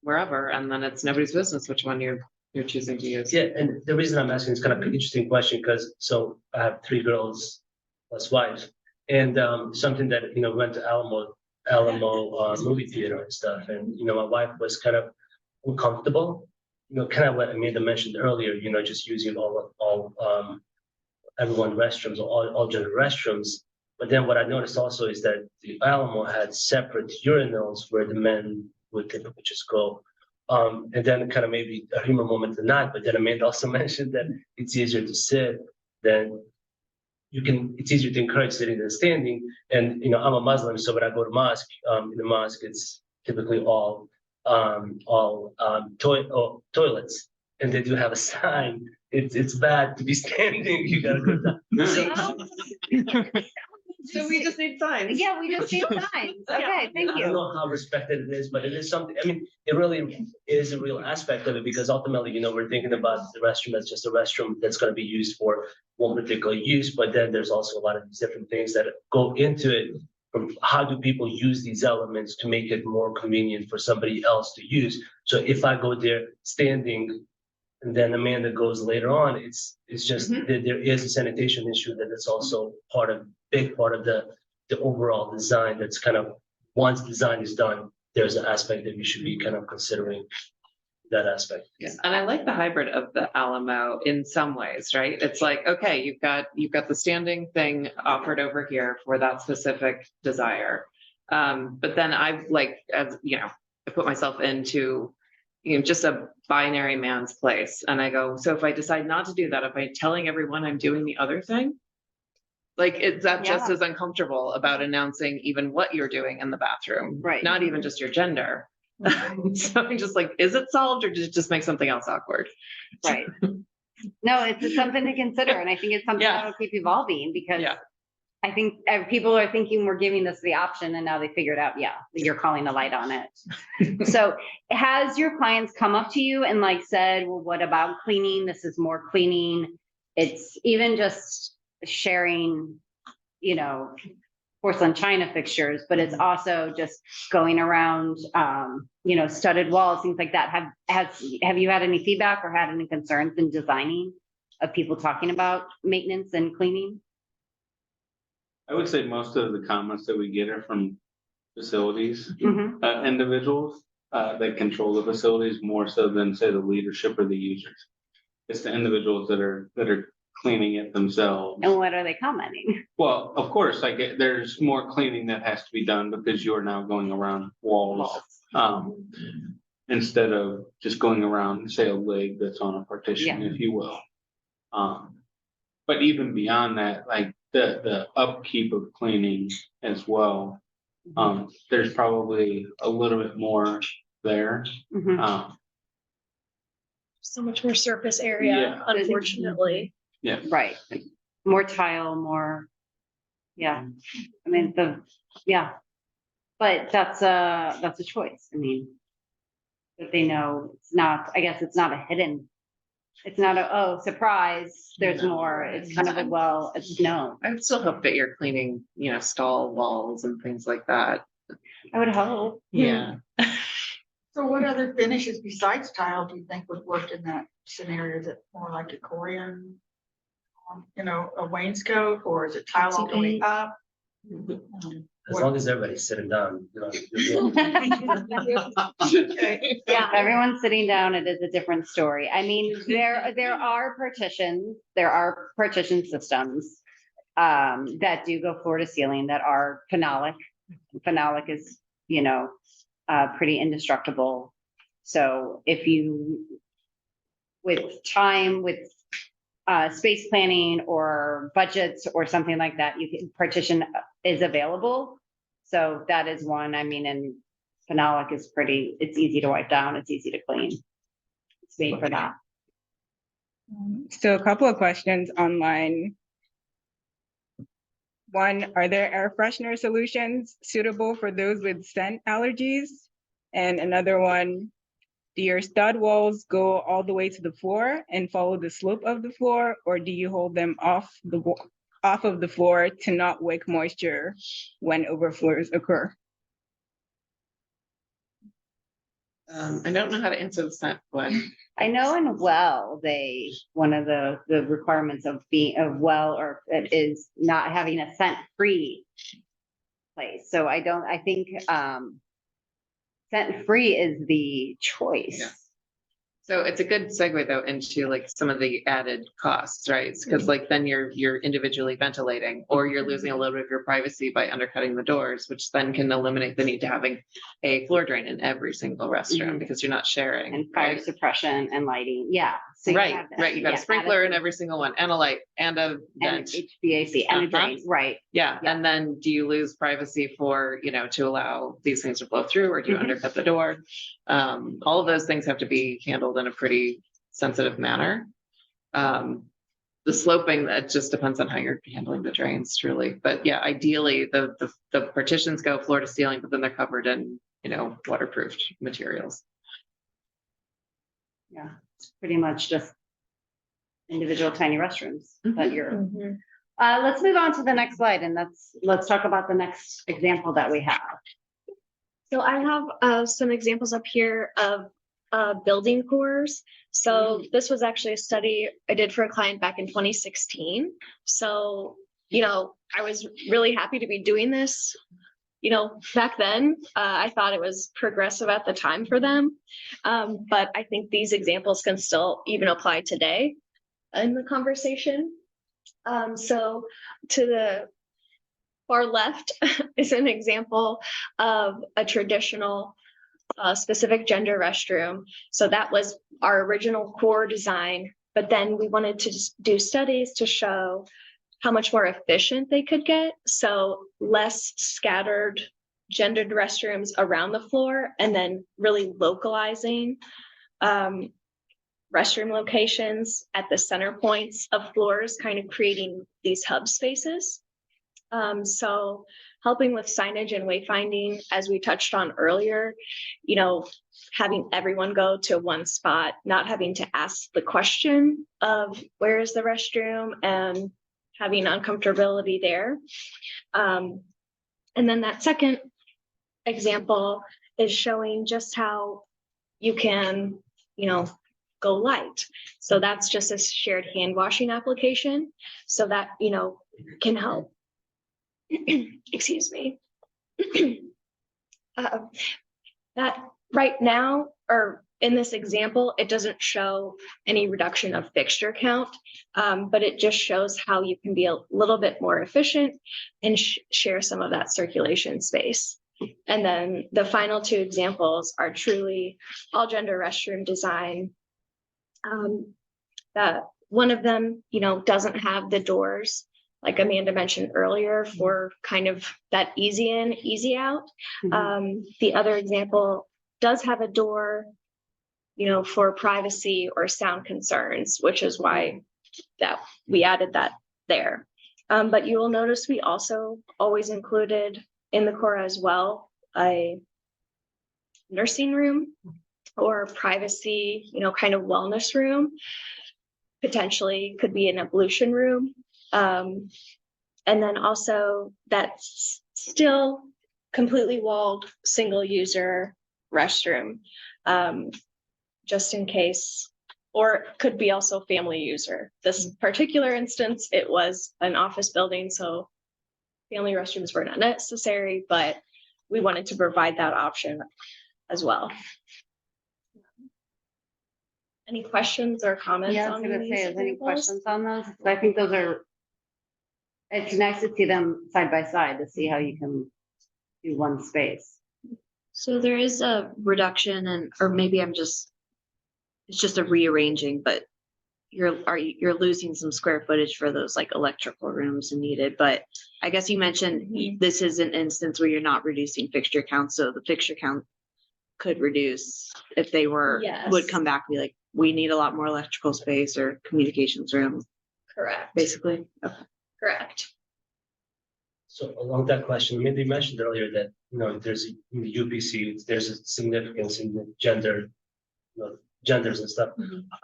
wherever, and then it's nobody's business which one you're choosing to use. Yeah, and the reason I'm asking is kind of an interesting question, because so I have 3 girls plus wives. And something that, went to Alamo movie theater and stuff. And, my wife was kind of uncomfortable, kind of what Amanda mentioned earlier, just using all everyone restrooms or all gender restrooms. But then what I noticed also is that the Alamo had separate urinals where the men would typically just go. And then kind of maybe a humor moment or not, but then Amanda also mentioned that it's easier to sit than it's easier to encourage sitting than standing. And, I'm a Muslim, so when I go to mosque, in the mosque, it's typically all toilets. And they do have a sign. It's bad to be standing. You gotta go down. So we just need signs. Yeah, we just need signs. Okay, thank I don't you. know how respected it is, but it is something, I mean, it really is a real aspect of it, because ultimately, we're thinking about the restroom as just a restroom that's gonna be used for one particular use, but then there's also a lot of these different things that go into it. From how do people use these elements to make it more convenient for somebody else to use? So if I go there standing, and then Amanda goes later on, it's just that there is a sanitation issue that is also big part of the overall design. That's kind of, once design is done, there's an aspect that we should be kind of considering that aspect. Yeah, and I like the hybrid of the Alamo in some ways, right? It's like, okay, you've got the standing thing offered over here for that specific desire. But then I've I put myself into, just a binary man's place. And I go, so if I decide not to do that, if I'm telling everyone I'm doing the other thing, like, is that just Yeah. as uncomfortable about announcing even what you're doing in the bathroom? Right. Not even just your gender. So I'm just like, is it solved, or does it just make something else awkward? Right. No, it's something to consider, and I think it's something Yeah. that will keep evolving, because Yeah. I think people are thinking we're giving this the option, and now they figured out, yeah, you're calling the light on it. So has your clients come up to you and said, well, what about cleaning? This is more cleaning. It's even just sharing, porcelain china fixtures, but it's also just going around, studded walls, things like that. Have you had any feedback or had any concerns in designing of people talking about maintenance and cleaning? I would say most of the comments that we get are from facilities, Mhm. Individuals that control the facilities more so than say the leadership or the users. It's the individuals that are cleaning it themselves. And what are they commenting? Well, of course, like there's more cleaning that has to be done because you are now going around walls. Instead of just going around, say, a leg that's on a partition, if you will. But even beyond that, like the upkeep of cleaning as well. There's probably a little bit more there. Mhm. So much more surface area, Yeah. unfortunately. Yeah. Right, more tile, more, yeah, I mean, but that's a choice, I mean. That they know it's not, I guess it's not a hidden, it's not a, oh, surprise, there's more, it's kind of a, well, it's no, I would still hope that you're cleaning, stall walls and things like that. I would hope. Yeah. So what other finishes besides tile do you think would work in that scenario? Is it more like a Korean? A wainscot, or is it tile all the way up? As long as everybody's sitting down, you'll be Okay. Yeah, if everyone's sitting down, it is a different story. I mean, there are partition systems that do go floor to ceiling that are phenolic. Phenolic is, pretty indestructible. So if you, with time, with space planning or budgets or something like that, you can partition is available. So that is one, I mean, and phenolic is it's easy to wipe down, it's easy to clean. It's made for that. So a couple of questions online. One, are there air freshener solutions suitable for those with scent allergies? And another one, do your stud walls go all the way to the floor and follow the slope of the floor, or do you hold them off of the floor to not wick moisture when overflows occur? I don't know how to answer the scent one. I know in well, one of the requirements of being a well, or it is not having a scent-free place. So I think scent-free is the choice. Yeah. So it's a good segue though into like some of the added costs, right? Because like then you're individually ventilating, or you're losing a little bit of your privacy by undercutting the doors, which then can eliminate the need to having a floor drain in every single restroom because you're not sharing. And fire suppression and lighting, yeah. So you have that, Right. You got a sprinkler in every single one, and a light, and a and vent. HVAC and a drain, right? Yeah, and then do you lose privacy for, to allow these things to flow through, or do you undercut the door? All of those things have to be handled in a pretty sensitive manner. The sloping, that just depends on how you're handling the drains, truly. But yeah, ideally the partitions go floor to ceiling, but then they're covered in, waterproofed materials. Yeah, it's pretty much just individual tiny restrooms that you're. Let's move on to the next slide, and let's talk about the next example that we have. So I have some examples up here of building cores. So this was actually a study I did for a client back in 2016. So, I was really happy to be doing this. Back then, I thought it was progressive at the time for them. But I think these examples can still even apply today in the conversation. So to the far left is an example of a traditional specific gender restroom. So that was our original core design, but then we wanted to just do studies to show how much more efficient they could get. So less scattered gendered restrooms around the floor, and then really localizing restroom locations at the center points of floors, kind of creating these hub spaces. So helping with signage and wayfinding, as we touched on earlier, having everyone go to one spot, not having to ask the question of where is the restroom, and having uncomfortability there. And then that second example is showing just how you can, go light. So that's just a shared hand washing application. So that, can help. Excuse me. That right now, or in this example, it doesn't show any reduction of fixture count, but it just shows how you can be a little bit more efficient and share some of that circulation space. And then the final two examples are truly all gender restroom design. That one of them, doesn't have the doors, like Amanda mentioned earlier, for kind of that easy in, easy out. The other example does have a door, for privacy or sound concerns, which is why that we added that there. But you will notice we also always included in the core as well, a nursing room or privacy, kind of wellness room, potentially could be an ablution room. And then also that's still completely walled single user restroom. Just in case, or could be also family user. This particular instance, it was an office building, so family restrooms were not necessary, but we wanted to provide that option as well. Any questions or comments Yeah, I was on gonna these say, is any examples? questions on those? I think those are, it's nice to see them side by side to see how you can do one space. So there is a reduction or maybe it's just a rearranging, but you're losing some square footage for those like electrical rooms and needed, but I guess you mentioned this is an instance where you're not reducing fixture count, so the fixture count could reduce if they were, would come back and be like, we need a lot more electrical space or communications room, Correct. basically. Okay. Correct. So along that question, Mindy mentioned earlier that, there's in the UPC, there's a significance in the genders and stuff.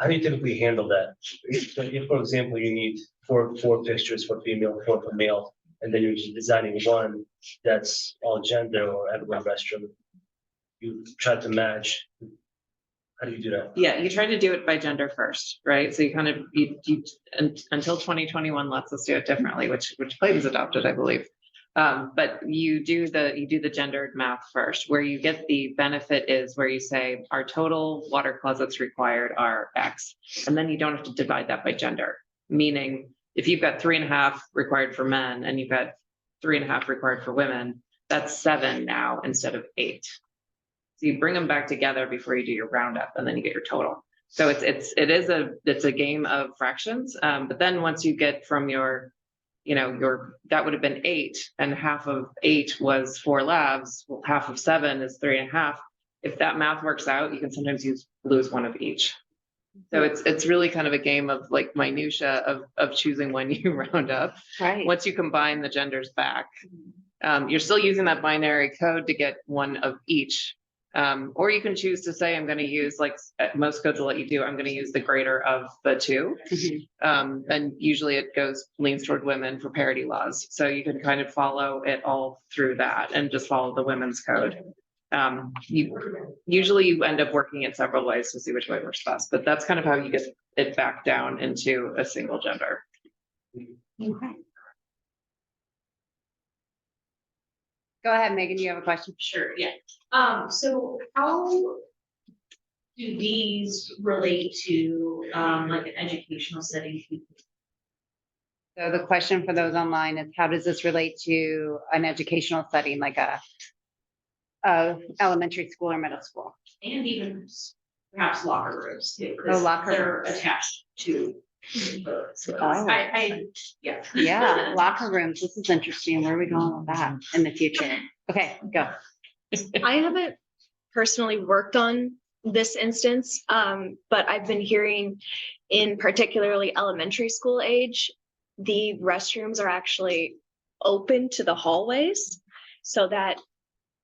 How do you typically handle that? So if, for example, you need four fixtures for female, 4 for male, and then you're just designing one that's all gender or everyone restroom, you try to match. How do you do that? Yeah, you try to do it by gender first, right? So you kind of, until 2021 lets us do it differently, which Clayton's adopted, I believe. But you do the gendered math first. Where you get the benefit is where you say our total water closets required are X, and then you don't have to divide that by gender. Meaning, if you've got 3.5 required for men and you've got 3.5 required for women, that's 7 now instead of 8. So you bring them back together before you do your roundup, and then you get your total. So it's a game of fractions. But then once you get from your that would have been 8, and half of 8 was 4 labs. Well, half of 7 is 3.5. If that math works out, you can sometimes lose one of each. So it's really kind of a game of like minutia of choosing when you round up. Right. Once you combine the genders back, you're still using that binary code to get one of each. Or you can choose to say, I'm going to use, like most codes will let you do, I'm going to use the greater of the 2. And usually it leans toward women for parity laws. So you can kind of follow it all through that and just follow the women's code. Usually you end up working it several ways to see which way works best, but that's kind of how you get it back down into a single gender. Okay. Go ahead, Megan, you have a question? Sure, yeah. So how do these relate to like an educational setting? So the question for those online is, how does this relate to an educational setting, like a elementary school or middle school? And even perhaps locker rooms too. 'Cause Oh, locker they're rooms. attached to. So Oh. yeah. Yeah, locker rooms. This is interesting. Where are we going with that in the future? Okay, go. I haven't personally worked on this instance, but I've been hearing in particularly elementary school age, the restrooms are actually open to the hallways so that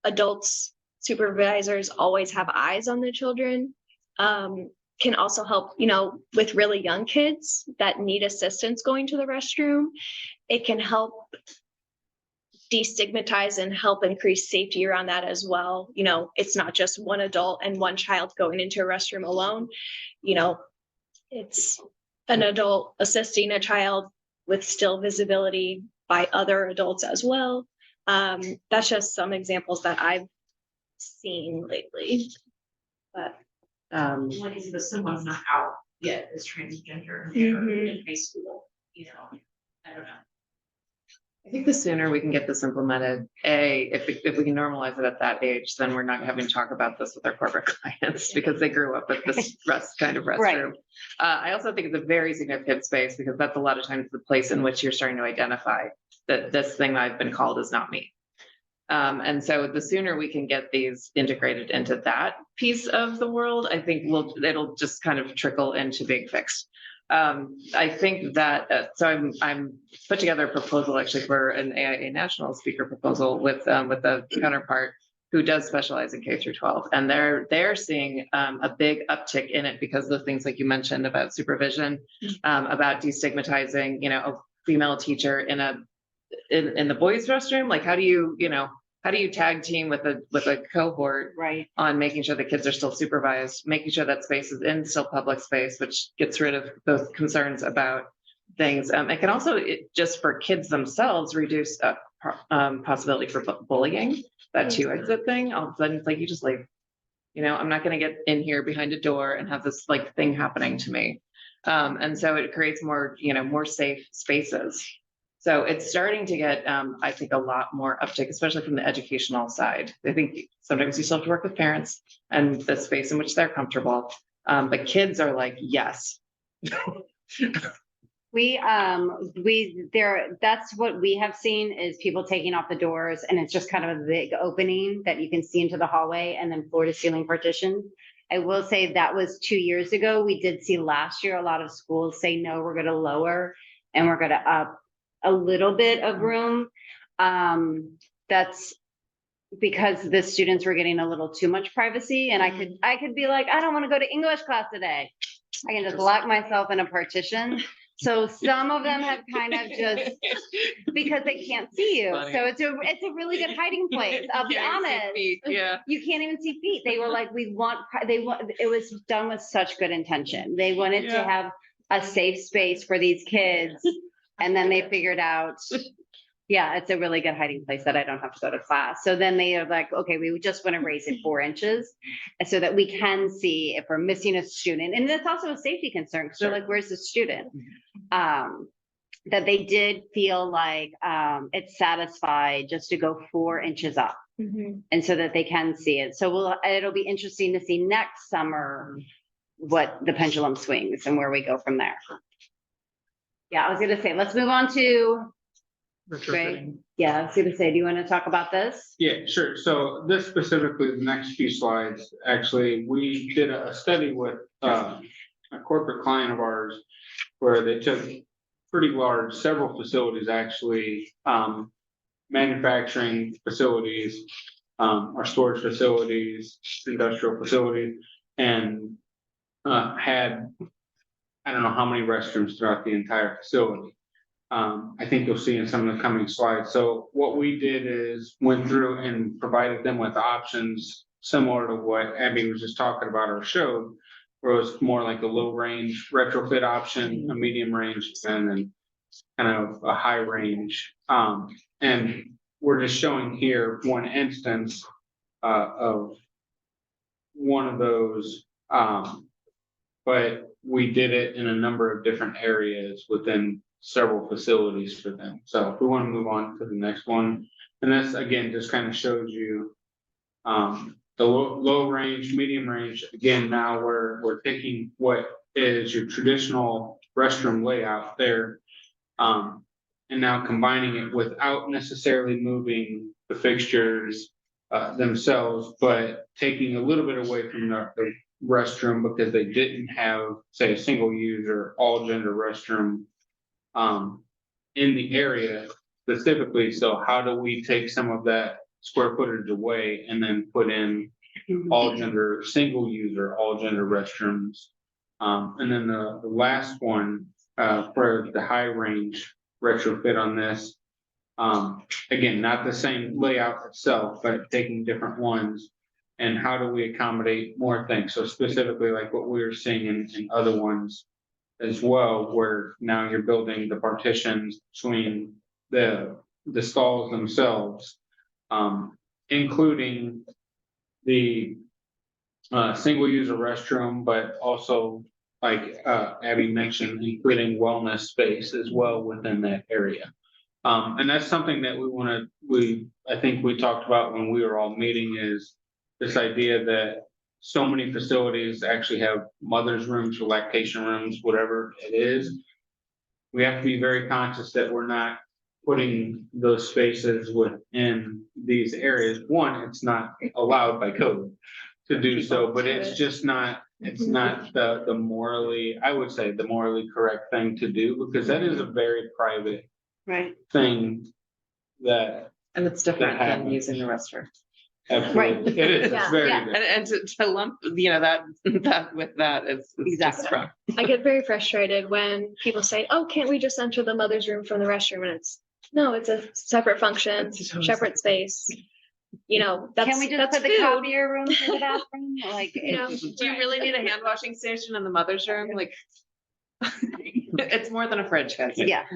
adults, supervisors always have eyes on the children. Can also help, with really young kids that need assistance going to the restroom. It can help destigmatize and help increase safety around that as well. It's not just one adult and one child going into a restroom alone. It's an adult assisting a child with still visibility by other adults as well. That's just some examples that I've seen lately. But Like I said, but someone's not out yet as transgender in high school, you know, I don't know. I think the sooner we can get this implemented, if we can normalize it at that age, then we're not having to talk about this with our corporate clients because they grew up with this kind of restroom. I also think it's a very significant space because that's a lot of times the place in which you're starting to identify that this thing I've been called is not me. And so the sooner we can get these integrated into that piece of the world, I think it'll just kind of trickle into being fixed. I think that, so I'm put together a proposal actually for an AIA national speaker proposal with a counterpart who does specialize in K through 12. And they're seeing a big uptick in it because of the things like you mentioned about supervision, about destigmatizing, you know, a female teacher in the boys' restroom. Like, how do you tag team with a cohort on making sure the kids are still supervised, making sure that space is in still public space, which gets rid of those concerns about things. It can also, just for kids themselves, reduce possibility for bullying, that 2 exit thing. All of a sudden it's like, you just leave, you know, I'm not going to get in here behind a door and have this like thing happening to me. And so it creates more, you know, more safe spaces. So it's starting to get, I think, a lot more uptick, especially from the educational side. I think sometimes you still have to work with parents and the space in which they're comfortable. But kids are like, yes. That's what we have seen is people taking off the doors and it's just kind of a big opening that you can see into the hallway and then floor to ceiling partition. I will say that was 2 years ago. We did see last year a lot of schools say, no, we're going to lower and we're going to up a little bit of room. That's because the students were getting a little too much privacy. And I could be like, I don't want to go to English class today. I can just lock myself in a partition. So some of them have kind of just, because they can't see you. Funny. So it's a really good hiding place. I'll be honest. Yeah. You can't even see feet. They were like, it was done with such good intention. They wanted to have a safe space for these kids. And then they figured out, it's a really good hiding place that I don't have to go to class. So then they are like, okay, we just want to raise it 4 inches so that we can see if we're missing a student. And that's also a safety concern because they're like, where's the student? That they did feel like it's satisfied just to go 4 inches up and so that they can see it. So it'll be interesting to see next summer what the pendulum swings and where we go from there. Yeah, I was going to say, let's move on to Greg. Yeah, I was going to say, do you want to talk about this? Yeah, sure. So this specifically, the next few slides, actually, we did a study with a corporate client of ours where they took pretty large, several facilities actually, manufacturing facilities, or storage facilities, industrial facilities, and had, I don't know how many restrooms throughout the entire facility. I think you'll see in some of the coming slides. So what we did is went through and provided them with options similar to what Abby was just talking about or showed, where it was more like a low range retrofit option, a medium range, and then kind of a high range. And we're just showing here one instance of one of those, but we did it in a number of different areas within several facilities for them. So if we want to move on to the next one, and this again just kind of shows you the low range, medium range. Again, now we're taking what is your traditional restroom layout there, and now combining it without necessarily moving the fixtures themselves, but taking a little bit away from the restroom because they didn't have, say, a single user, all gender restroom in the area specifically. So how do we take some of that square footage away and then put in all gender, single user, all gender restrooms? And then the last one for the high range retrofit on this, again, not the same layout itself, but taking different ones. And how do we accommodate more things? So specifically like what we were seeing in other ones as well, where now you're building the partitions between the stalls themselves, including the single user restroom, but also like Abby mentioned, including wellness space as well within that area. And that's something that I think we talked about when we were all meeting, is this idea that so many facilities actually have mother's rooms or lactation rooms, whatever it is. We have to be very conscious that we're not putting those spaces within these areas. One, it's not allowed by code to do so, but it's just not, it's not the morally, I would say, the morally correct thing to do, because that is a very private Right. thing that. And it's different than happens. using the restroom. Absolutely, it is, it's Yeah. very Yeah. different. And to lump, that with that is Exactly. just wrong. I get very frustrated when people say, oh, can't we just enter the mother's room from the restroom? And it's, no, it's a separate function, It's totally separate space. You know, that's, Can we just that's put the food. copier room for the bathroom? Like, You know, Do you really need a hand washing station in the mother's room? Like, it's more than a fridge, guys. yeah.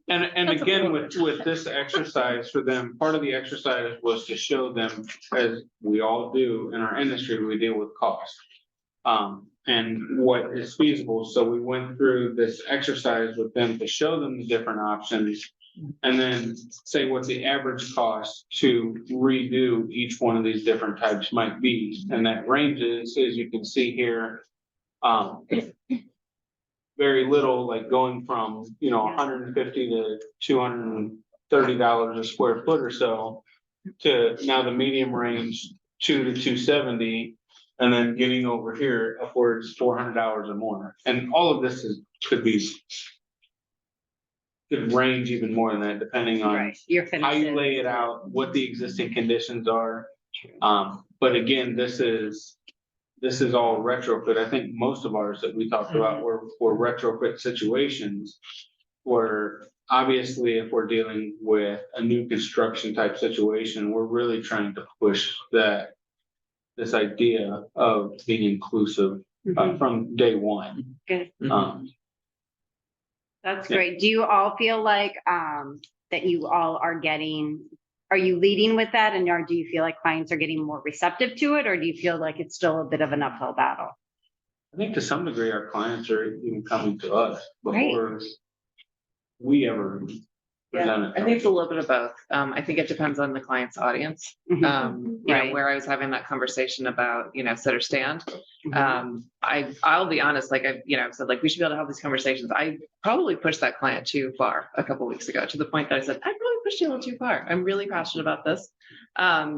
And again, with this exercise for them, part of the exercise was to show them, as we all do in our industry, we deal with cost. And what is feasible. So we went through this exercise with them to show them the different options. And then say what the average cost to redo each one of these different types might be. And that ranges, as you can see here, very little, like going from, $150 to $230 a square foot or so, to now the medium range, $200 to $270, and then getting over here upwards $400 or more. And all of this could range even more than that, depending on Right. You're how you finished. lay it out, what the existing conditions are. But again, this is all retrofit. I think most of ours that we talked about were retrofit situations, where obviously if we're dealing with a new construction type situation, we're really trying to push this idea of being inclusive from day one. Good. That's Yeah. great. Do you all feel like that you all are you leading with that, and or do you feel like clients are getting more receptive to it, or do you feel like it's still a bit of an uphill battle? I think to some degree, our clients are even coming to us Right. before we ever present it. I think it's a little bit of both. I think it depends on the client's audience. Right. Where I was having that conversation about, sit or stand. I'll be honest, like I've said, like we should be able to have these conversations. I probably pushed that client too far a couple of weeks ago, to the point that I said, I probably pushed you a little too far. I'm really passionate about this.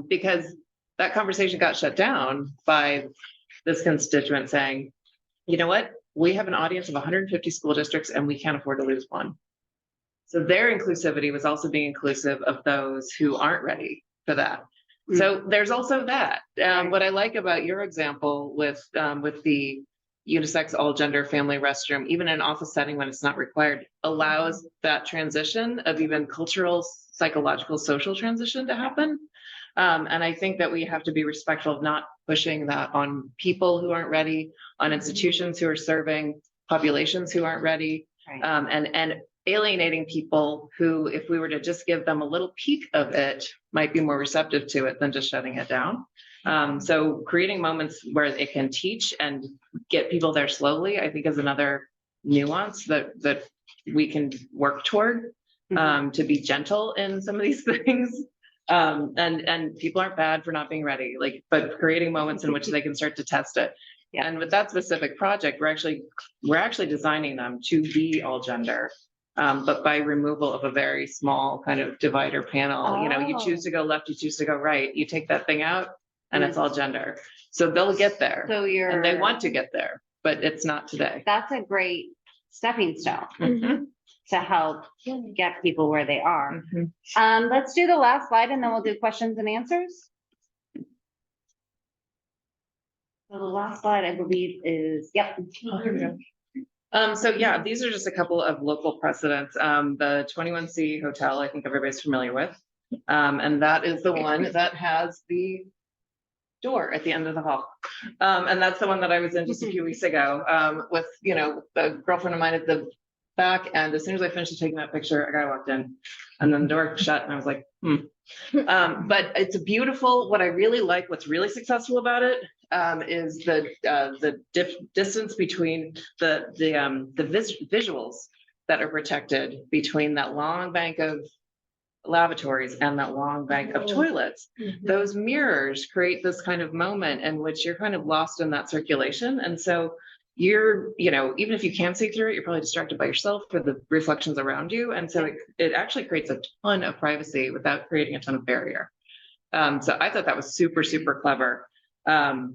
Because that conversation got shut down by this constituent saying, you know what, we have an audience of 150 school districts and we can't afford to lose one. So their inclusivity was also being inclusive of those who aren't ready for that. So there's also that. What I like about your example with the unisex all gender family restroom, even in an office setting when it's not required, allows that transition of even cultural, psychological, social transition to happen. And I think that we have to be respectful of not pushing that on people who aren't ready, on institutions who are serving populations who aren't ready, and alienating people who, if we were to just give them a little peek of it, might be more receptive to it than just shutting it down. So creating moments where it can teach and get people there slowly, I think is another nuance that we can work toward, to be gentle in some of these things. And people aren't bad for not being ready, but creating moments in which they can start to test it. Yeah. And with that specific project, we're actually designing them to be all gender. But by removal of a very small kind of divider panel, you choose to go left, you choose to go right, you take that thing out and it's all gender. So they'll get there. So And they want to get there, but it's not today. That's a great stepping stone to help get people where they are. Let's do the last slide and then we'll do questions and answers. So the last slide, I believe, is, yep. So yeah, these are just a couple of local precedents. The 21C Hotel, I think everybody's familiar with. And that is the one that has the door at the end of the hall. And that's the one that I was in just a few weeks ago, with, the girlfriend of mine at the back, and as soon as I finished taking that picture, a guy walked in, and then the door shut, and I was like, But it's a beautiful, what I really like, what's really successful about it, is the distance between the visuals that are protected between that long bank of lavatories and that long bank of toilets. Those mirrors create this kind of moment in which you're kind of lost in that circulation. And so you're, even if you can't see through it, you're probably distracted by yourself or the reflections around you. And so it actually creates a ton of privacy without creating a ton of barrier. So I thought that was super, super clever. And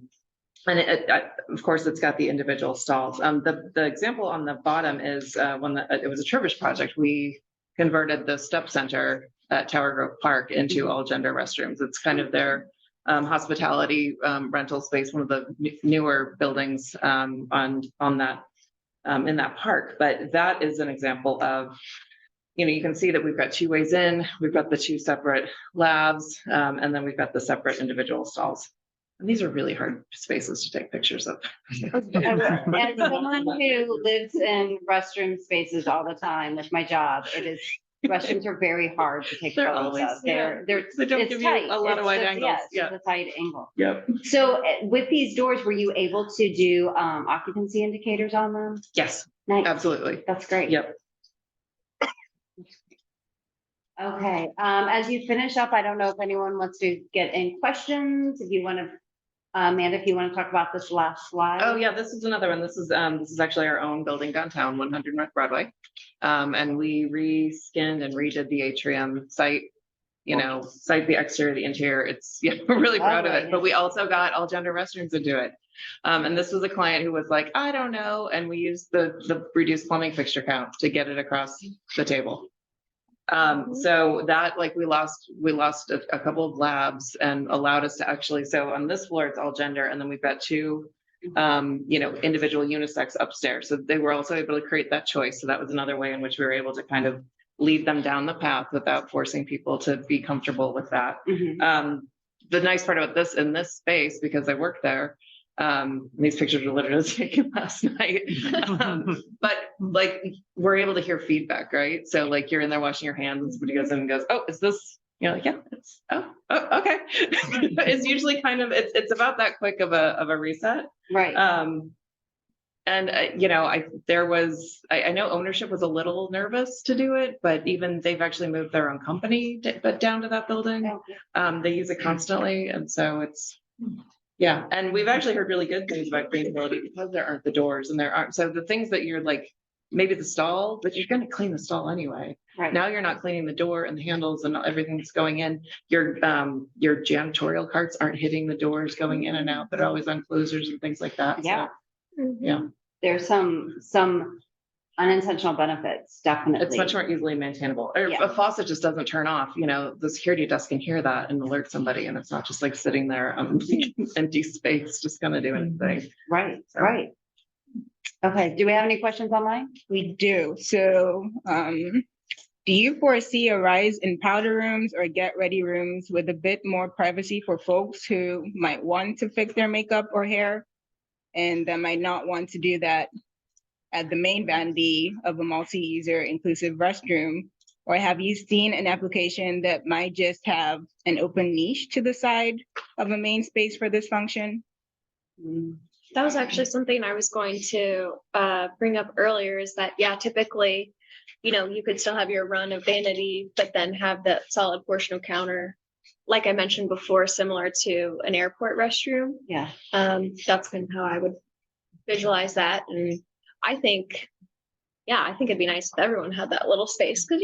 of course, it's got the individual stalls. The example on the bottom is one that it was a Trivers project. We converted the step center at Tower Grove Park into all gender restrooms. It's kind of their hospitality rental space, one of the newer buildings on that in that park. But that is an example of, you can see that we've got two ways in, we've got the two separate labs, and then we've got the separate individual stalls. And these are really hard spaces to take pictures of. As someone who lives in restroom spaces all the time with my job, restrooms are very hard to take photos of. They don't it's give tight. you a lot of wide angles. Yes, it's a tight angle. Yep. So with these doors, were you able to do occupancy indicators on them? Yes, Nice. absolutely. That's great. Yep. Okay, as you finish up, I don't know if anyone wants to get any questions. If you want to, Amanda, if you want to talk about this last slide. Oh yeah, this is another one. This is actually our own building downtown, 100 North Broadway. And we reskinned and redid the atrium site, site the exterior, the interior. It's we're really proud of it. But we also got all gender restrooms into it. And this was a client who was like, I don't know. And we used the reduced plumbing fixture count to get it across the table. So that we lost a couple of labs and allowed us to actually, so on this floor, it's all gender. And then we've got two, individual unisex upstairs. So they were also able to create that choice. So that was another way in which we were able to kind of lead them down the path without forcing people to be comfortable with that. The nice part about this in this space, because I work there, these pictures were literally taken last night. But we're able to hear feedback, right? So you're in there washing your hands and somebody goes in and goes, oh, is this, you're like, yeah, it's, oh, okay. It's usually kind of, it's about that quick of a reset. Right. And I know ownership was a little nervous to do it, but even they've actually moved their own company but down to that building. They use it constantly. And so it's, yeah, and we've actually heard really good things about breathability because there aren't the doors and there aren't. So the things that you're maybe the stall, but you're going to clean the stall anyway. Right. Now you're not cleaning the door and the handles and everything that's going in. Your janitorial carts aren't hitting the doors going in and out. They're always on closers and things like that. Yeah. So, yeah. There's some unintentional benefits, definitely. It's much more easily maintainable. A faucet just doesn't turn off. The security desk can hear that and alert somebody, and it's not just sitting there empty space, just gonna do anything. Right. Right. Okay. Do we have any questions online? We do. So, do you foresee a rise in powder rooms or get ready rooms with a bit more privacy for folks who might want to fix their makeup or hair and that might not want to do that at the main vanity of a multi-user inclusive restroom? Or have you seen an application that might just have an open niche to the side of a main space for this function? That was actually something I was going to bring up earlier, is that, typically, you could still have your run of vanity, but then have that solid portion of counter, like I mentioned before, similar to an airport restroom. Yeah. That's kind of how I would visualize that. And I think it'd be nice if everyone had that little space, because,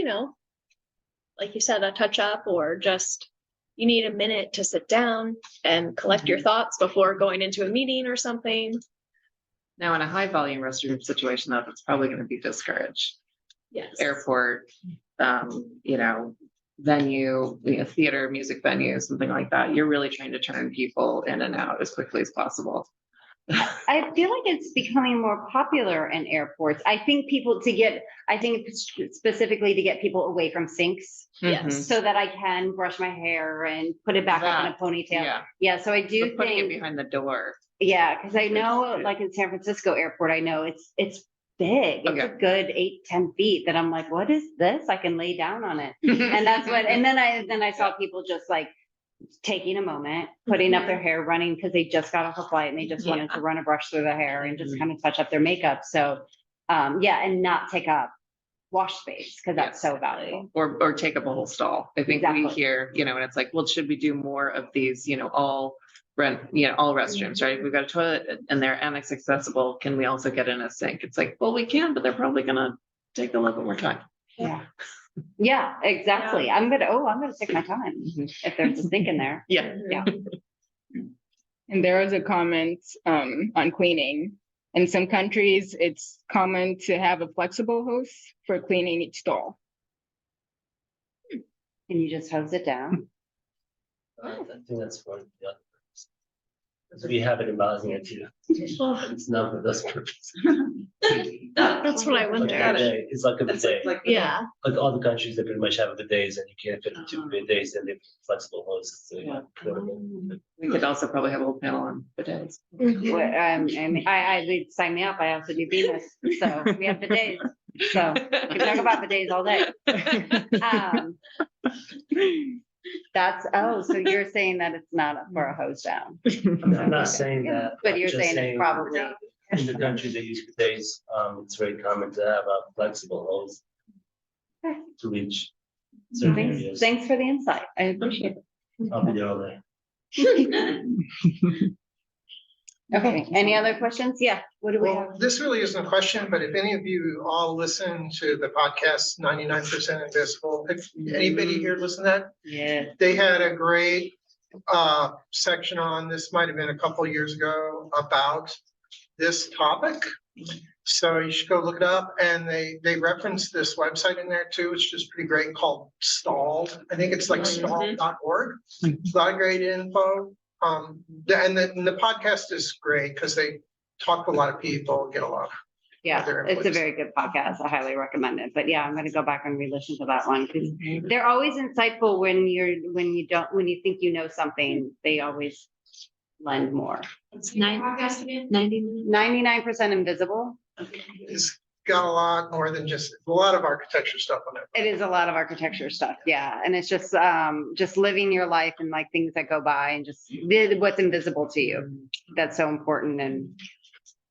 like you said, a touch up, or just you need a minute to sit down and collect your thoughts before going into a meeting or something. Now, in a high volume restroom situation, that's probably going to be discouraged. Yes. Airport, venue, theater, music venue, something like that. You're really trying to turn people in and out as quickly as possible. I feel like it's becoming more popular in airports. I think specifically to get people away from sinks. Yes. So that I can brush my hair and put it back up in a ponytail. Yeah. So I do putting it behind the door. Yeah, because I know, in San Francisco airport, I know it's big. It's Okay. a good 8-10 feet that I'm like, what is this? I can lay down on it. And that's what, and then I saw people just like taking a moment, putting up their hair, running because they just got off a flight and they just wanted to run a brush through their hair and just kind of touch up their makeup. So, yeah, and not take up wash space because that's so valuable. Or take up a whole stall. I think we Exactly. hear, and it's like, well, should we do more of these, all all restrooms, right? We've got a toilet and they're annex accessible. Can we also get in a sink? It's like, well, we can, but they're probably gonna take a little bit more time. Yeah. Yeah, exactly. I'm gonna take my time if there's a sink in there. Yeah. Yeah. And there was a comment on cleaning. In some countries, it's common to have a flexible hose for cleaning each stall. And you just hose it down. I think that's one. Yeah. Because we have it in Bosnia too. It's not for those purposes. That's what I Like a wonder. bidet, it's like a bidet. Yeah. Like all the countries that pretty much have bidets and you can't fit into bidets, then they have flexible hoses. So, yeah. We could also probably have a whole panel on bidets. Well, and I would sign me up. I also do Venus, so we have bidets. So we can talk about bidets all day. So you're saying that it's not for a hose down, I'm not saying that. but I'm you're just saying it's probably. In the countries that use bidets, it's very common to have a flexible hose Okay. to reach certain Thanks, areas. thanks for the insight. I appreciate it. I'll be there all day. Okay, any other questions? Yeah, what do we Well, have? this really isn't a question, but if any of you all listen to the podcast 99% Invisible, if anybody here listen to that? Yeah. They had a great section on, this might have been a couple of years ago, about this topic. So you should go look it up, and they reference this website in there too, which is pretty great, called Stalled. I think it's like stalled.org. A lot of great info. And the podcast is great because they talk to a lot of people, get a lot. Yeah, Their it's a inputs. very good podcast. I highly recommend it. But yeah, I'm gonna go back and re-listen to that one because they're always insightful when you think you know something, they always lend more. It's 90 minutes. 99% invisible. It's got a lot more than just a lot of architecture stuff on it. It is a lot of architecture stuff, yeah, and it's just living your life and like things that go by and just what's invisible to you. That's so important, and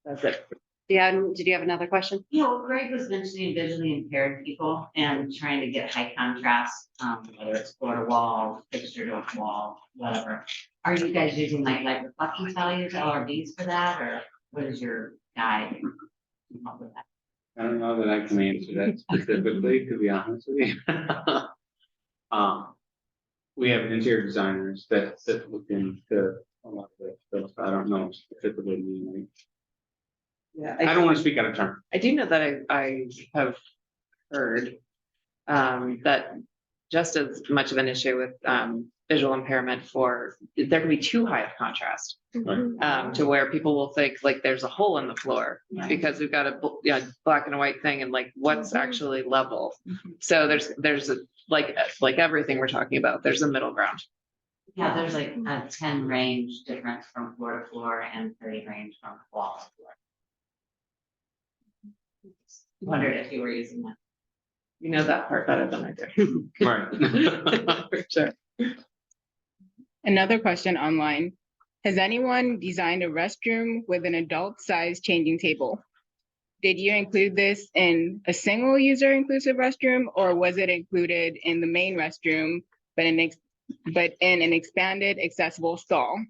that's it. Yeah, did you have another question? Yeah, well, Greg was mentioning visually impaired people and trying to get high contrast, whether it's floor to wall, fixture to wall, whatever. Are you guys using like light reflectance values, LRVs for that, or what is your guide? Come up with that? I don't know that I can answer that specifically, to be honest with you. We have interior designers that look into a lot of that stuff. I don't know specifically. Yeah. I don't want to speak out of turn. I do know that I have heard that just as much of an issue with visual impairment there can be too high of contrast to where people will think like there's a hole in the floor because we've got a black and white thing and like what's actually level. So there's like everything we're talking about, there's a middle ground. Yeah, there's like a 10 range difference from floor to floor and 30 range from wall to floor. Wondered if you were using that. You know that part better than I do. Right. For sure. Another question online. Has anyone designed a restroom with an adult size changing table? Did you include this in a single user inclusive restroom, or was it included in the main restroom, but in an expanded accessible stall?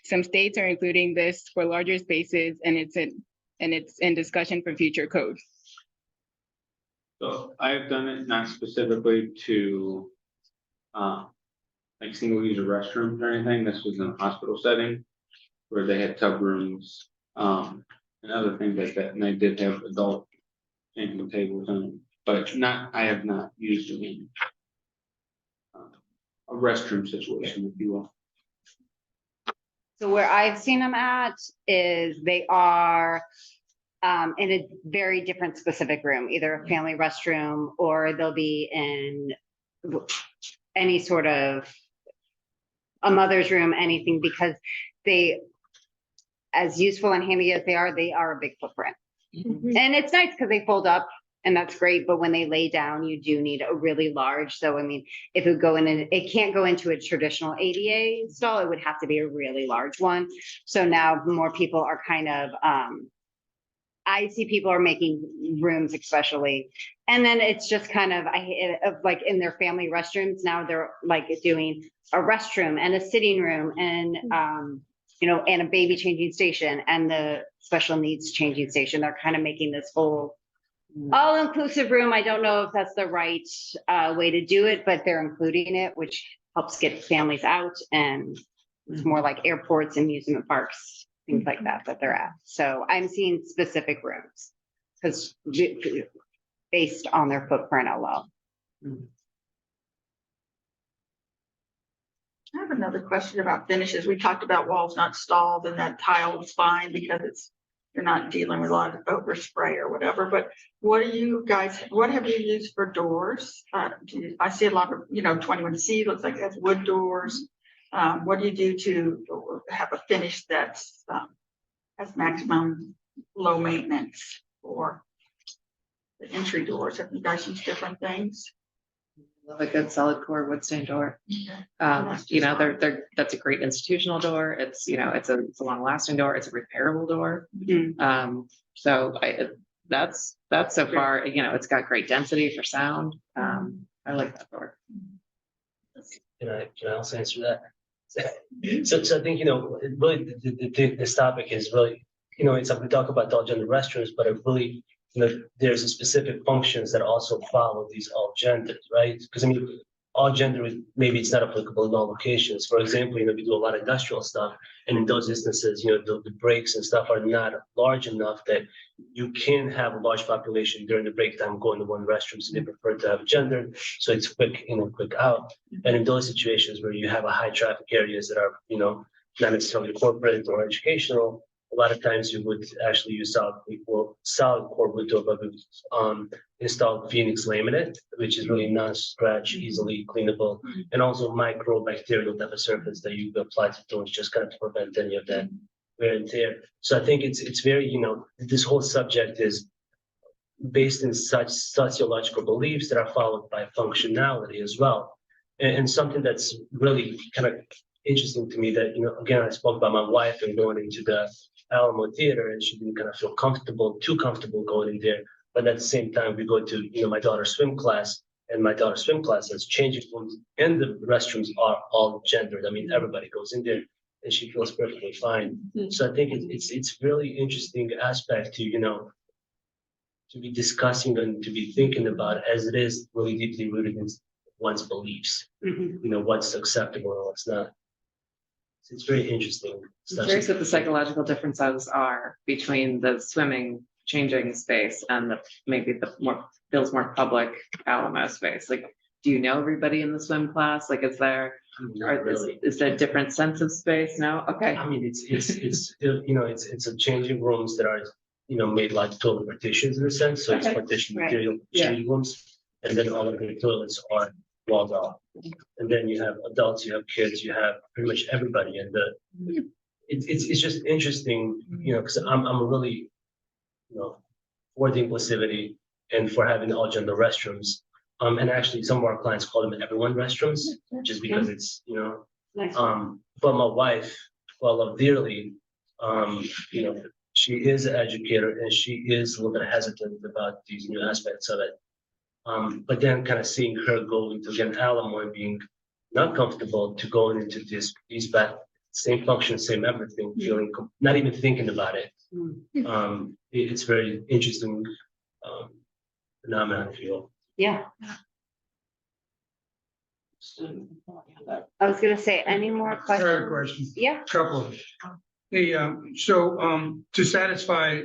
Some states are including this for larger spaces, and it's in discussion for future code. So I've done it not specifically to like single user restrooms or anything. This was in a hospital setting where they had tub rooms and other things like that. And they did have adult changing tables in them, but I have not used it in a restroom situation, if you will. So where I've seen them at is they are in a very different specific room, either a family restroom or they'll be in any sort of a mother's room, anything, because they, as useful and handy as they are a big footprint. And it's nice because they fold up and that's great, but when they lay down, you do need a really large. So I mean, if it would go in, it can't go into a traditional ADA stall, it would have to be a really large one. So now more people are kind of, I see people are making rooms especially. And then it's just kind of, like in their family restrooms, now they're like doing a restroom and a sitting room and, and a baby changing station and the special needs changing station. They're kind of making this whole all-inclusive room. I don't know if that's the right way to do it, but they're including it, which helps get families out, and it's more like airports and amusement parks, things like that they're at. So I'm seeing specific rooms because based on their footprint alone. I have another question about finishes. We talked about walls not stalled and that tile is fine because you're not dealing with a lot of overspray or whatever, but what have you used for doors? I see a lot of, 21C looks like it has wood doors. What do you do to have a finish that's has maximum low maintenance for the entry doors? Have you guys used different things? Love a good solid core wood stain door. That's a great institutional door. It's a long lasting door. It's a repairable door. That's so far, it's got great density for sound. I like that door. Can I also answer that? So I think, really this topic is really, it's like we talk about all gender restrooms, but it really, there's a specific functions that also follow these all genders, right? Because I mean, all gender, maybe it's not applicable in all locations. For example, we do a lot of industrial stuff, and in those instances, the breaks and stuff are not large enough that you can have a large population during the break time going to one restroom, so they prefer to have gender, so it's quick in and quick out. And in those situations where you have a high traffic areas that are, not necessarily corporate or educational, a lot of times you would actually use solid core wood door, but install Phoenix laminate, which is really non-scratch, easily cleanable, and also microbacterial type of surface that you apply to doors, just kind of to prevent any of that wear and tear. So I think it's very, this whole subject is based in such sociological beliefs that are followed by functionality as well. And something that's really kind of interesting to me that, again, I spoke about my wife and going into the Alamo Theater, and she didn't kind of feel too comfortable going in there. But at the same time, we go to, my daughter's swim class, and my daughter's swim class has changing rooms, and the restrooms are all gendered. I mean, everybody goes in there, and she feels perfectly fine. So I think it's really interesting aspect to, to be discussing and to be thinking about, as it is really deeply rooted in one's beliefs. What's acceptable and what's not. It's very interesting. I'm curious what the psychological differences are between the swimming changing space and maybe the more public Alamo space. Like, do you know everybody in the swim class? Like, is there a different sense of space? No? Okay. I mean, it's a changing rooms that are, made like total partitions in a sense. So it's partition material changing rooms. And then all of the toilets are walled off. And then you have adults, you have kids, you have pretty much everybody. And it's just interesting, because I'm really, for the inclusivity and for having all gender restrooms. And actually some of our clients call them everyone restrooms, just because it's, Nice. But my wife, who I love dearly, she is an educator and she is a little bit hesitant about these new aspects of it. But then kind of seeing her go into again Alamo and being not comfortable to going into these back same function, same everything, feeling not even thinking about it. It's very interesting phenomenon, I feel. Yeah. I was gonna say, any more questions? Question. Yeah. Couple. To satisfy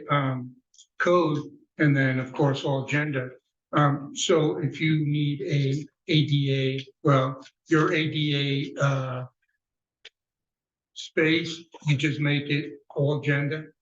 code and then of course all gender. So if you need a ADA, your ADA space, you just make it all gender.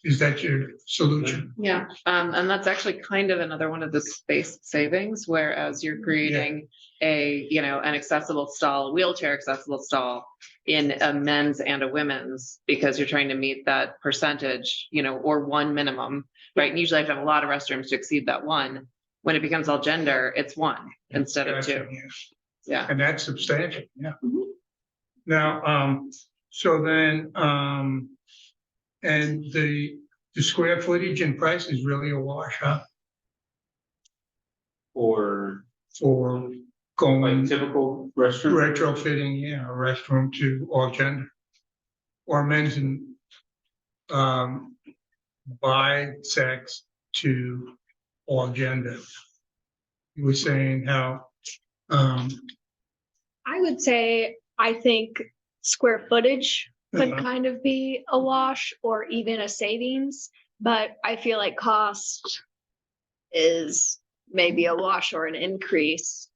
Is that your solution? Yeah, and that's actually kind of another one of the space savings, whereas you're creating an accessible stall, wheelchair accessible stall in a men's and a women's, because you're trying to meet that percentage, or one minimum, right? And usually I have to have a lot of restrooms to exceed that one. When it becomes all gender, it's one instead of Gotcha, two. yes. Yeah. And that's substantial, yeah. Now, so then, and the square footage and price is really a wash, huh? Or For like going typical restaurant. retrofitting, a restroom to all gender. Or men's and bisex to all gender. You were saying how, I would say, I think square footage could Uh-huh. kind of be a wash or even a savings, but I feel like cost is maybe a wash or an increase.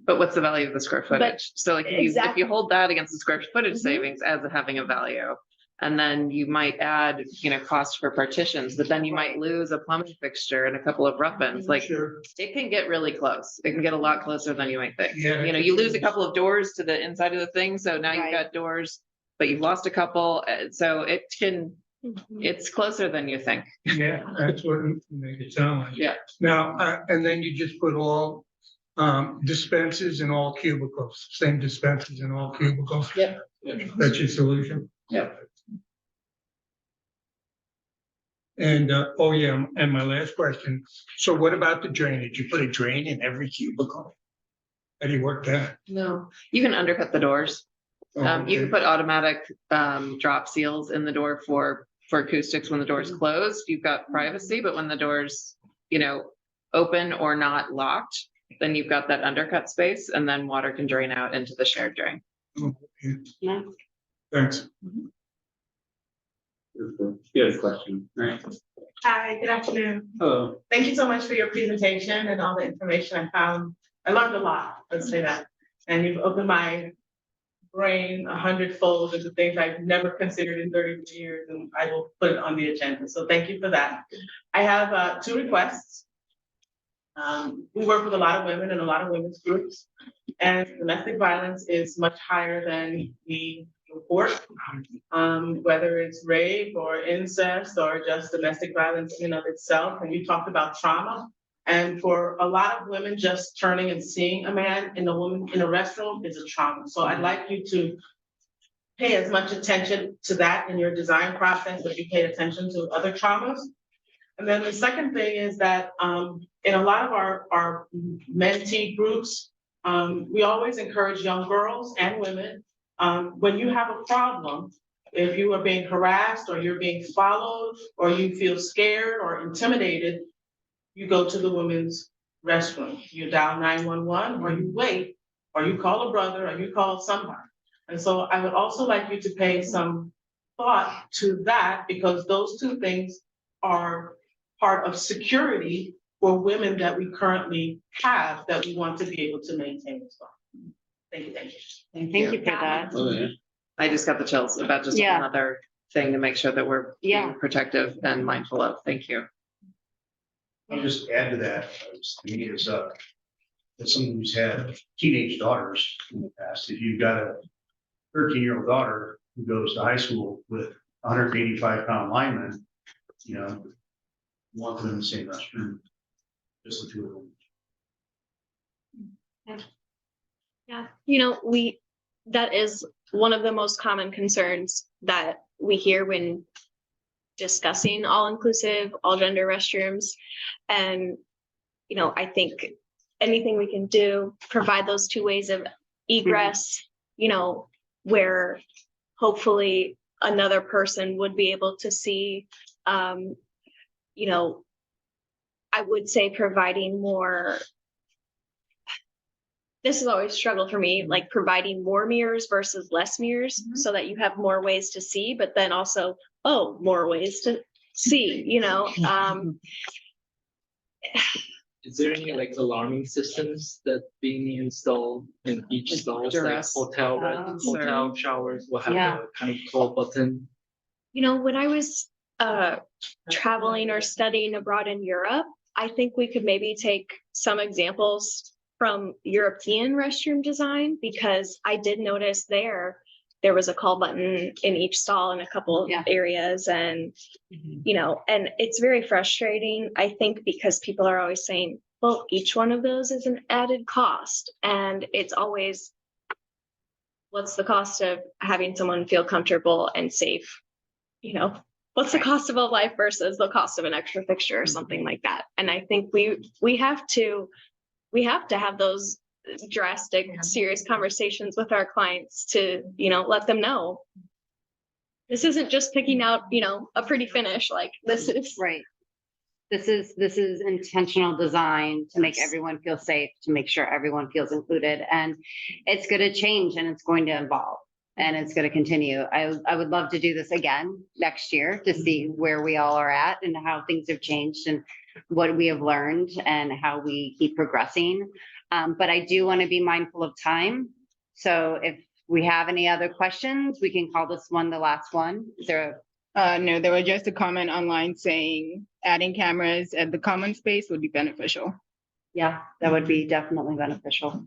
But what's the value of the square footage? So like if you Exactly. hold that against the square footage Mhm. savings as having a value, and then you might add, cost for partitions, but then you might lose a plumbing fixture and a couple of rough-ins, like sure, it can get really close. It can get a lot closer than you might think. Yeah. You lose a couple of doors to the inside of the thing, so now you've Right. got doors, but you've lost a couple, so Mhm. it's closer than you think. yeah, that's what it made it sound like. Yeah. Now, and then you just put all dispensers in all cubicles, same dispensers in all cubicles. Yep. That's your solution? Yep. And, and my last question, so what about the drainage? You put a drain in every cubicle? How do you work that? No, you can undercut the doors. You Okay. can put automatic drop seals in the door for acoustics when the door is closed. You've got privacy, but when the door's, open or not locked, then you've got that undercut space, and then water can drain out into the shared drain. Okay. Yeah. Thanks. Good question, right? Hi, good afternoon. Hello. Thank you so much for your presentation and all the information I found. I learned a lot, let's say that. And you've opened my brain 100-fold into things I've never considered in 30 years, and I will put it on the agenda. So thank you for that. I have 2 requests. We work with a lot of women and a lot of women's groups, and domestic violence is much higher than we report. Whether it's rape or incest or just domestic violence in and of itself. And you talked about trauma. And for a lot of women, just turning and seeing a man and a woman in a restroom is a trauma. So I'd like you to pay as much attention to that in your design process as you pay attention to other traumas. And then the second thing is that in a lot of our mentee groups, we always encourage young girls and women, when you have a problem, if you are being harassed or you're being followed or you feel scared or intimidated, you go to the women's restroom. You dial 911 or you wait, or you call a brother or you call somebody. And so I would also like you to pay some thought to that, because those 2 things are part of security for women that we currently have that we want to be able to maintain as well. Thank you, thank you. Thank you for that. Oh, yeah. I just got the chills about just Yeah. another thing to make sure that we're Yeah. being protective and mindful of. Thank you. I'll just add to that, to me, is as someone who's had teenage daughters in the past, if you've got a 13-year-old daughter who goes to high school with 185-pound linemen, want them in the same restroom, just the 2 of them. Yeah, that is one of the most common concerns that we hear when discussing all-inclusive, all-gender restrooms. And, I think anything we can do, provide those 2 ways of egress, where hopefully another person would be able to see, I would say providing more. This is always a struggle for me, like providing more mirrors versus less mirrors, so that you have more ways to see, but then also, more ways to see, Is there any like alarming systems that being installed in each stall, like Duress. hotel showers will have Yeah. a kind of call button? When I was traveling or studying abroad in Europe, I think we could maybe take some examples from European restroom design, because I did notice there was a call button in each stall in a couple of areas, and and it's very frustrating, I think, because people are always saying, well, each one of those is an added cost, and it's always, what's the cost of having someone feel comfortable and safe? What's the cost of a life versus the cost of an extra fixture or something like that? And I think we have to have those drastic, serious conversations with our clients to, let them know this isn't just picking out, a pretty finish. Like, this is Right. This is intentional design to make everyone feel safe, to make sure everyone feels included, and it's going to change and it's going to evolve and it's going to continue. I would love to do this again next year to see where we all are at and how things have changed and what we have learned and how we keep progressing. But I do want to be mindful of time. So if we have any other questions, we can call this one the last one. Is there No, there was just a comment online saying adding cameras at the common space would be beneficial. Yeah, that would be definitely beneficial.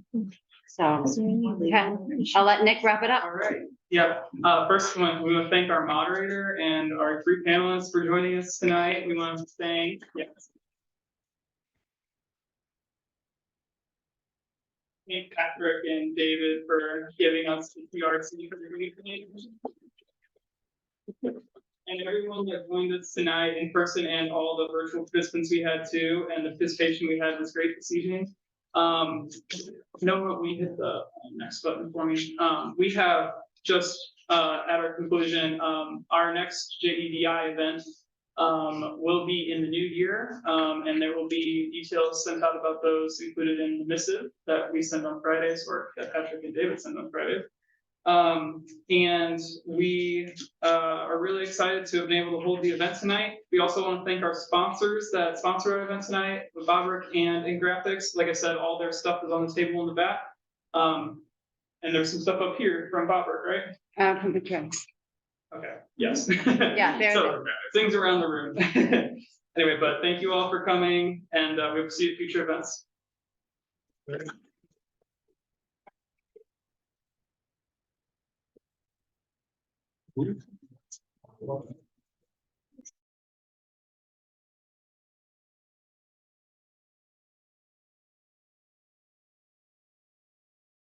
So, okay, I'll let Nick wrap it up. All right. Yeah. First, we want to thank our moderator and our three panelists for joining us tonight. We want to thank, thank Patrick and David for giving us the PRC for the meeting. And everyone that joined us tonight in person and all the virtual participants we had too, and the participation we had was great this evening. No, we hit the next button for me. We have just at our conclusion, our next JEDI event will be in the new year, and there will be details sent out about those included in the missive that we send on Fridays, or that Patrick and David send on Fridays. And we are really excited to have been able to hold the event tonight. We also want to thank our sponsors that sponsor our event tonight, with Bobrick and Graphics. Like I said, all their stuff is on the table in the back. And there's some stuff up here from Bobrick, right? From the trends. Okay, yes. Yeah, so things around the room. Anyway, but thank you all for coming, and we will see you at future events. Good.